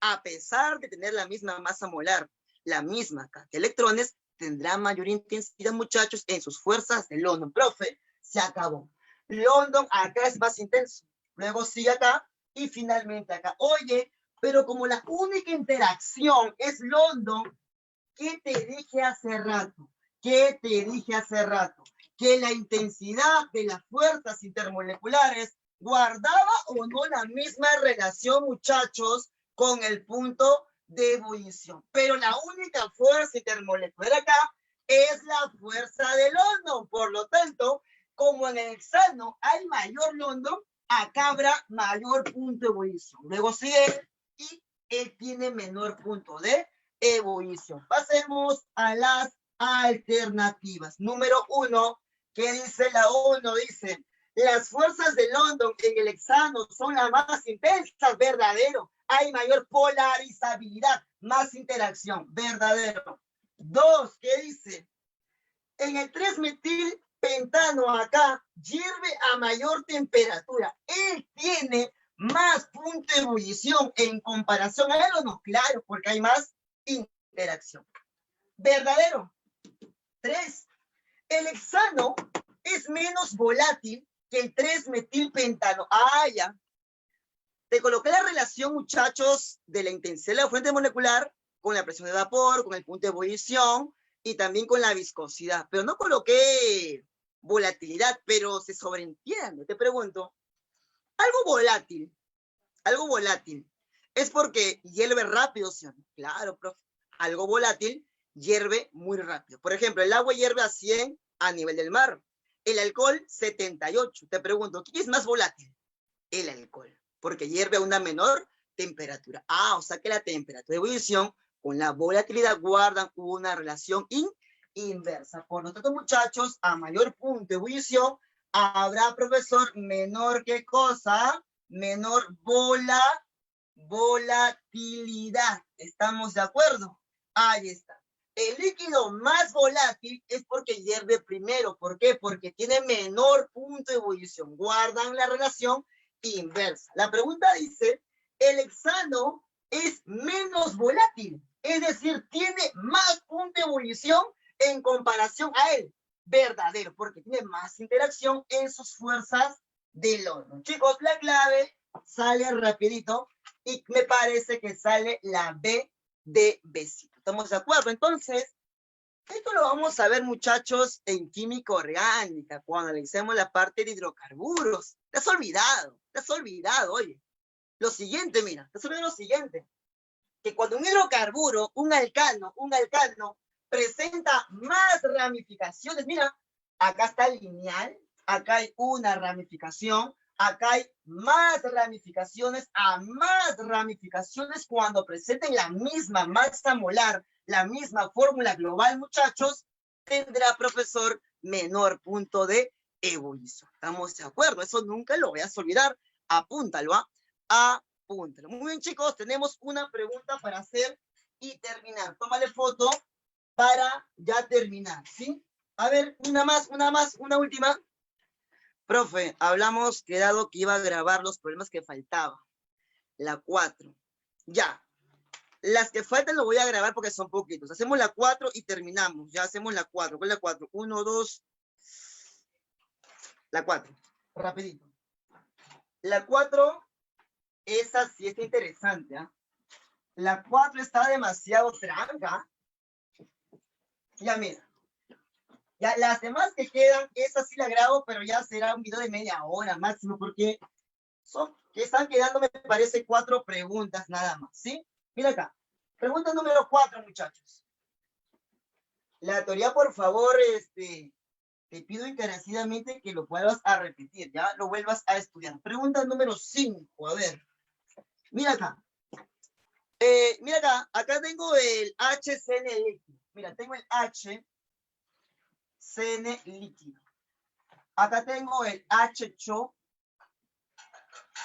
a pesar de tener la misma masa molar, la misma cantidad de electrones, tendrá mayor intensidad, muchachos, en sus fuerzas de London. Profe, se acabó. London acá es más intenso. Luego sigue acá y finalmente acá. Oye, pero como la única interacción es London, ¿qué te dije hace rato? ¿Qué te dije hace rato? Que la intensidad de las fuerzas intermoleculares guardaba o no la misma relación, muchachos, con el punto de ebullición. Pero la única fuerza intermolecular acá es la fuerza de London. Por lo tanto, como en el hexano hay mayor London, acá habrá mayor punto de ebullición. Luego sigue y él tiene menor punto de ebullición. Pasemos a las alternativas. Número 1, ¿qué dice la 1? Dice, las fuerzas de London en el hexano son las más intensas, verdadero. Hay mayor polarizabilidad, más interacción, verdadero. 2, ¿qué dice? En el 3-metilpentano acá hierve a mayor temperatura. Él tiene más punto de ebullición en comparación a él o no, claro, porque hay más interacción. Verdadero. 3. El hexano es menos volátil que el 3-metilpentano. Ah, ya. Te coloqué la relación, muchachos, de la intensidad de la fuente molecular con la presión de vapor, con el punto de ebullición y también con la viscosidad. Pero no coloqué volatilidad, pero se sobreentiende. Te pregunto, algo volátil, es porque hierve rápido, ¿sí? Claro, profe. Algo volátil hierve muy rápido. Por ejemplo, el agua hierve a 100 a nivel del mar. El alcohol, 78. Te pregunto, ¿qué es más volátil? El alcohol, porque hierve a una menor temperatura. Ah, o sea que la temperatura de ebullición con la volatilidad guardan una relación inversa. Por lo tanto, muchachos, a mayor punto de ebullición, habrá, profesor, menor ¿qué cosa? Menor volatilidad. ¿Estamos de acuerdo? Ahí está. El líquido más volátil es porque hierve primero. ¿Por qué? Porque tiene menor punto de ebullición. Guardan la relación inversa. La pregunta dice, el hexano es menos volátil, es decir, tiene más punto de ebullición en comparación a él. Verdadero, porque tiene más interacción en sus fuerzas de London. Chicos, la clave sale rapidito y me parece que sale la B de besito. ¿Estamos de acuerdo? Entonces, esto lo vamos a ver, muchachos, en química orgánica, cuando analicemos la parte de hidrocarburos. Te has olvidado, oye. Lo siguiente, mira, te has olvidado lo siguiente. Que cuando un hidrocarburo, un alcano, presenta más ramificaciones, mira, acá está lineal, acá hay una ramificación, acá hay más ramificaciones, a más ramificaciones cuando presenten la misma masa molar, la misma fórmula global, muchachos, tendrá, profesor, menor punto de ebullición. ¿Estamos de acuerdo? Eso nunca lo vayas a olvidar. Apúntalo, apúntalo. Muy bien, chicos, tenemos una pregunta para hacer y terminar. Tómale foto para ya terminar, ¿sí? A ver, una última. Profe, hablamos quedado que iba a grabar los problemas que faltaban. La 4. Ya. Las que faltan lo voy a grabar porque son poquitos. Hacemos la 4 y terminamos. Ya hacemos la 4. ¿Cuál es la 4? 1, 2. La 4. Rapidito. La 4, esa sí está interesante. ¿Eh? La 4 está demasiado tranca. Ya mira. Ya las demás que quedan, esa sí la grabo, pero ya será un video de media hora máximo porque son que están quedando, me parece, 4 preguntas nada más. ¿Sí? Mira acá. Pregunta número 4, muchachos. La teoría, por favor, te pido encarecidamente que lo vuelvas a repetir, ya lo vuelvas a estudiar. Pregunta número 5, a ver. Mira acá. Mira acá, acá tengo el HCN líquido. Mira, tengo el HCN líquido. Acá tengo el HCO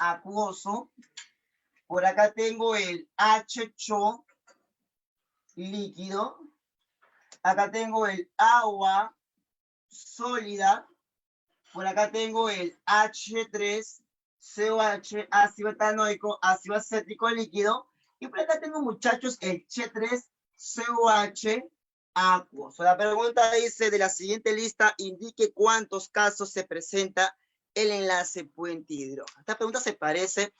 acuoso. Por acá tengo el HCO líquido. Acá tengo el agua sólida. Por acá tengo el H3COH, ácido etanoico, ácido acético líquido. Y por acá tengo, muchachos, el H3COH acuoso. La pregunta dice, de la siguiente lista, indique cuántos casos se presenta el enlace puente hidrógeno. Esta pregunta se parece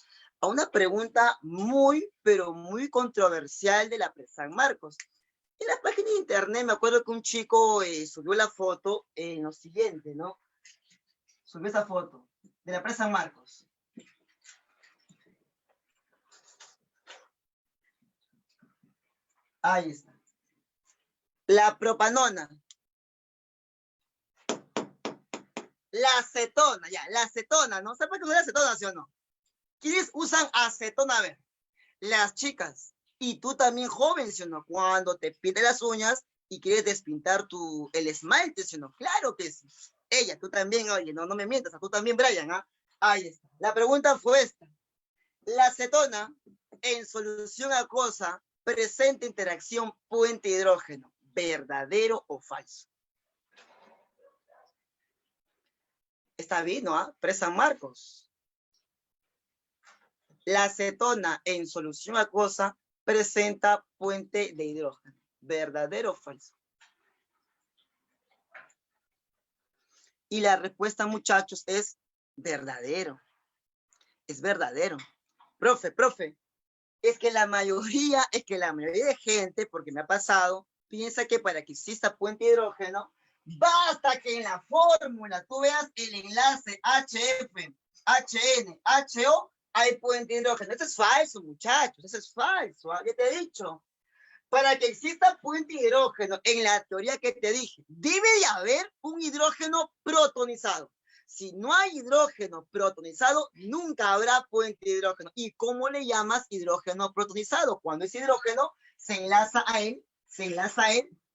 a una pregunta muy, pero muy controversial de la PRES San Marcos. En la página de internet me acuerdo que un chico subió la foto en lo siguiente, ¿no? Subió esa foto de la PRES San Marcos. Ahí está. La propanona. La acetona, ya, la acetona, ¿no? ¿Sabes qué es la acetona, sí o no? ¿Quiénes usan acetona? A ver, las chicas. Y tú también, joven, ¿sí o no? Cuando te pintas las uñas y quieres despintar el esmalte, ¿sí o no? Claro que sí. Ella, tú también, oye, no me mientas, tú también, Brian, ¿ah? Ahí está. La pregunta fue esta. La acetona en solución acuosa presenta interacción puente hidrógeno, ¿verdadero o falso? Está bien, ¿no? PRES San Marcos. La acetona en solución acuosa presenta puente de hidrógeno, ¿verdadero o falso? Y la respuesta, muchachos, es verdadero. Es verdadero. Profe, es que la mayoría de gente, porque me ha pasado, piensa que para que exista puente de hidrógeno, basta que en la fórmula tú veas el enlace HF, HN, HO, hay puente de hidrógeno. Eso es falso, muchachos, eso es falso. ¿Ah? Ya te he dicho. Para que exista puente de hidrógeno, en la teoría que te dije, debe de haber un hidrógeno protonizado. Si no hay hidrógeno protonizado, nunca habrá puente de hidrógeno. ¿Y cómo le llamas hidrógeno protonizado? Cuando ese hidrógeno se enlaza a él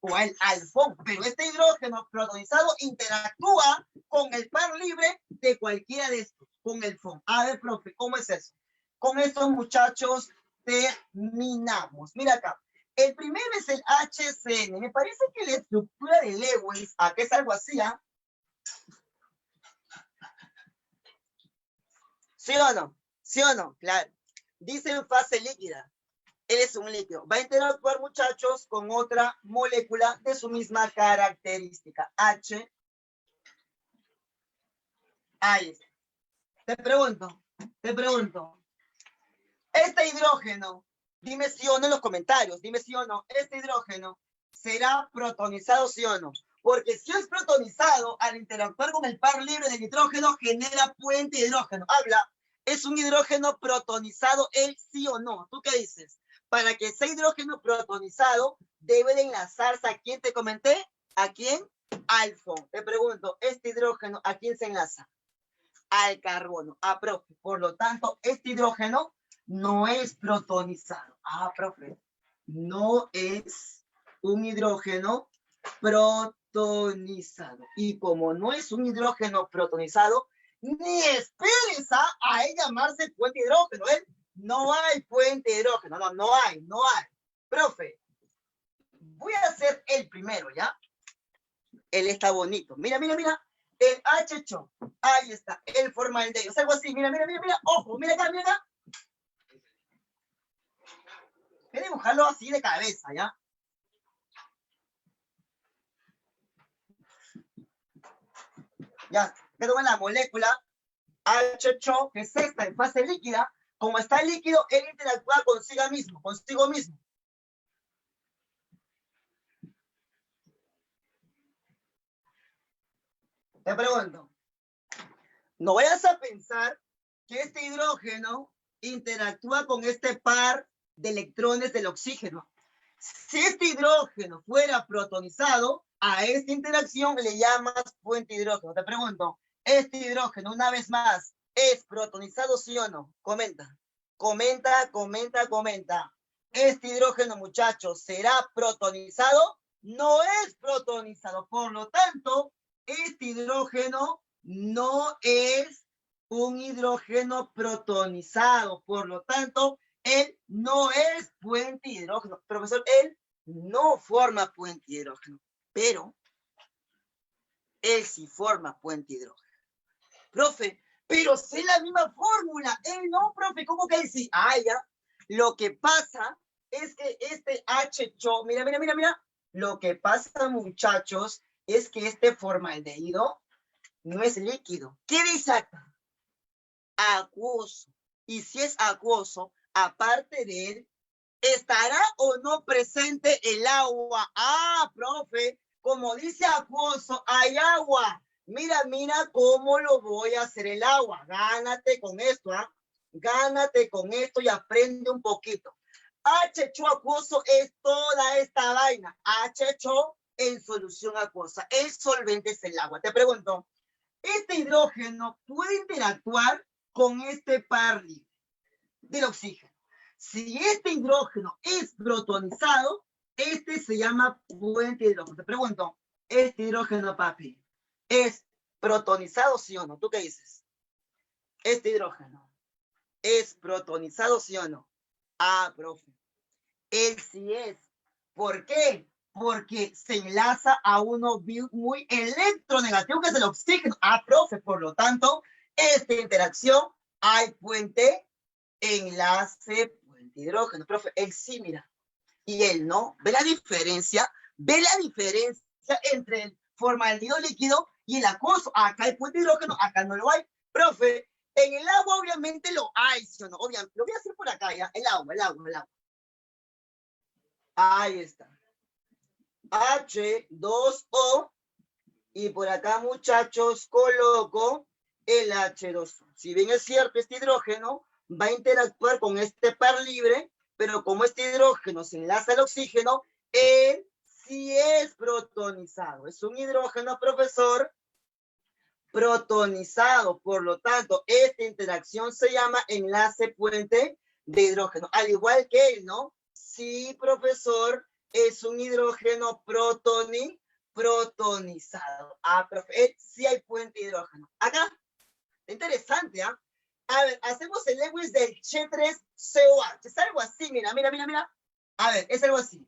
o al alfón. Pero este hidrógeno protonizado interactúa con el par libre de cualquiera de estos, con el FON. A ver, profe, ¿cómo es eso? Con estos, muchachos, terminamos. Mira acá. El primero es el HCN. Me parece que la estructura de Lewis, acá es algo así, ¿ah? ¿Sí o no? ¿Sí o no? Claro. Dice en fase líquida. Él es un líquido. Va a interactuar, muchachos, con otra molécula de su misma característica. H. Ahí está. Te pregunto. Este hidrógeno, dime sí o no en los comentarios, dime sí o no, este hidrógeno será protonizado, sí o no. Porque si es protonizado, al interactuar con el par libre del nitrógeno, genera puente de hidrógeno. Habla, ¿es un hidrógeno protonizado él, sí o no? ¿Tú qué dices? Para que sea hidrógeno protonizado, debe de enlazarse a quién te comenté, ¿a quién? Al FON. Te pregunto, ¿este hidrógeno a quién se enlaza? Al carbono. Ah, profe, por lo tanto, este hidrógeno no es protonizado. Ah, profe, no es un hidrógeno protonizado. Y como no es un hidrógeno protonizado, ni esperes a él llamarse puente de hidrógeno. ¿Eh? No hay puente de hidrógeno. No hay. Profe, voy a hacer el primero, ¿ya? Él está bonito. Mira. El HCO. Ahí está. El formaldehído. Es algo así. Mira. Ojo, mira acá. Voy a dibujarlo así de cabeza, ¿ya? Ya, acá tengo la molécula H8, que es esta en fase líquida. Como está líquido, él interactúa consigo mismo. Te pregunto, no vayas a pensar que este hidrógeno interactúa con este par de electrones del oxígeno. Si este hidrógeno fuera protonizado, a esta interacción le llamas puente hidrógeno. Te pregunto, ¿este hidrógeno, una vez más, es protonizado, sí o no? Comenta. Comenta. ¿Este hidrógeno, muchachos, será protonizado? No es protonizado. Por lo tanto, este hidrógeno no es un hidrógeno protonizado. Por lo tanto, él no es puente hidrógeno. Profesor, él no forma puente hidrógeno, pero él sí forma puente hidrógeno. Profe, pero sé la misma fórmula. Él no, profe, ¿cómo que él sí? Ah, ya. Lo que pasa es que este H8, mira. Lo que pasa, muchachos, es que este formaldehído no es líquido. ¿Qué dice acá? Acuoso. Y si es acuoso, aparte de él, ¿estará o no presente el agua? Ah, profe, como dice acuoso, hay agua. Mira cómo lo voy a hacer el agua. Gánate con esto, ¿ah? Gánate con esto y aprende un poquito. H8 acuoso es toda esta vaina. H8 en solución acuosa. El solvente es el agua. Te pregunto, ¿este hidrógeno puede interactuar con este par libre del oxígeno? Si este hidrógeno es protonizado, este se llama puente hidrógeno. Te pregunto, ¿este hidrógeno, papi, es protonizado, sí o no? ¿Tú qué dices? ¿Este hidrógeno es protonizado, sí o no? Ah, profe, él sí es. ¿Por qué? Porque se enlaza a uno muy electronegativo, que es el oxígeno. Ah, profe, por lo tanto, esta interacción hay puente, enlace, puente hidrógeno. Profe, él sí, mira. Y él no. ¿Ve la diferencia? ¿Ve la diferencia entre el formaldehído líquido y el acuoso? Acá hay puente hidrógeno, acá no lo hay. Profe, en el agua obviamente lo hay, ¿sí o no? Obviamente, lo voy a hacer por acá ya. El agua. Ahí está. H2O. Y por acá, muchachos, coloco el H2O. Si bien es cierto, este hidrógeno va a interactuar con este par libre, pero como este hidrógeno se enlaza al oxígeno, él sí es protonizado. Es un hidrógeno, profesor, protonizado. Por lo tanto, esta interacción se llama enlace puente de hidrógeno. Al igual que él, ¿no? Sí, profesor, es un hidrógeno protonizado. Ah, profe, sí hay puente de hidrógeno. Acá, interesante, ¿ah? A ver, hacemos el Lewis del H3COH. Es algo así, mira. A ver, es algo así.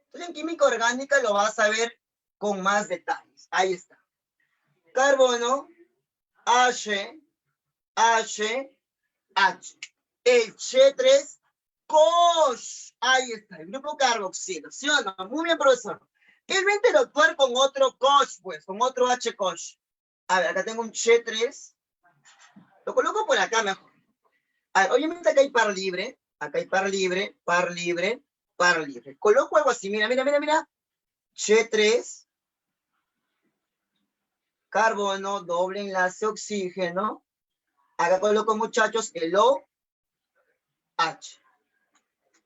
Entonces, en química orgánica lo vas a ver con más detalles. Ahí está. Carbono, H. El H3COH. Ahí está, el grupo carboxilo. ¿Sí o no? Muy bien, profesor. Él va a interactuar con otro COH, pues, con otro H-COH. A ver, acá tengo un H3. Lo coloco por acá mejor. A ver, obviamente acá hay par libre. Acá hay par libre. Coloco algo así, mira. H3. Carbono, doble enlace, oxígeno. Acá coloco, muchachos, el OH.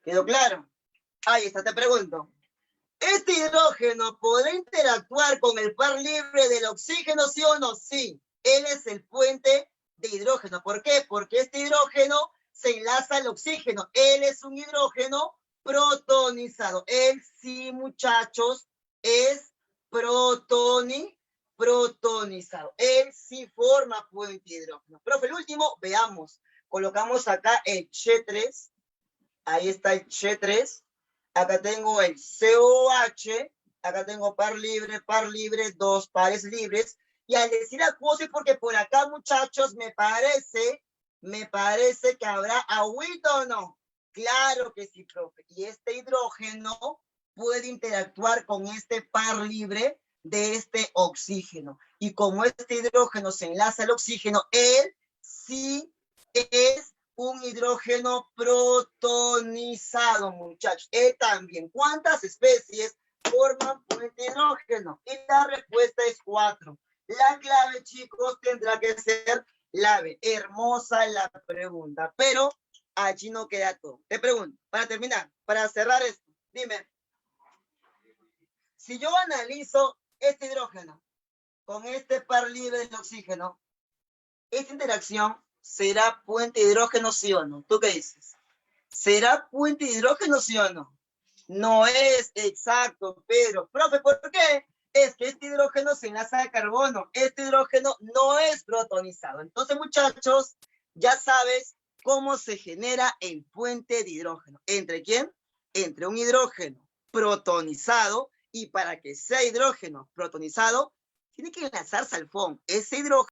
¿Quedó claro? Ahí está, te pregunto. ¿Este hidrógeno podrá interactuar con el par libre del oxígeno, sí o no? Sí, él es el puente de hidrógeno. ¿Por qué? Porque este hidrógeno se enlaza al oxígeno. Él es un hidrógeno protonizado. Él sí, muchachos, es protonizado. Él sí forma puente de hidrógeno. Profe, el último, veamos. Colocamos acá el H3. Ahí está el H3. Acá tengo el COH, acá tengo par libre, dos pares libres. Y al decir acuoso es porque por acá, muchachos, me parece que habrá agüita o no. Claro que sí, profe. Y este hidrógeno puede interactuar con este par libre de este oxígeno. Y como este hidrógeno se enlaza al oxígeno, él sí es un hidrógeno protonizado, muchachos. Él también. ¿Cuántas especies forman puente de hidrógeno? Y la respuesta es 4. La clave, chicos, tendrá que ser la B. Hermosa la pregunta, pero allí no queda todo. Te pregunto, para terminar, para cerrar esto, dime, si yo analizo este hidrógeno con este par libre del oxígeno, ¿esta interacción será puente de hidrógeno, sí o no? ¿Tú qué dices? ¿Será puente de hidrógeno, sí o no? No es exacto, pero, profe, ¿por qué? Es que este hidrógeno se enlaza a carbono. Este hidrógeno no es protonizado. Entonces, muchachos, ya sabes cómo se genera el puente de hidrógeno. ¿Entre quién? Entre un hidrógeno protonizado, y para que sea hidrógeno protonizado, tiene que enlazarse al FON. Ese hidrógeno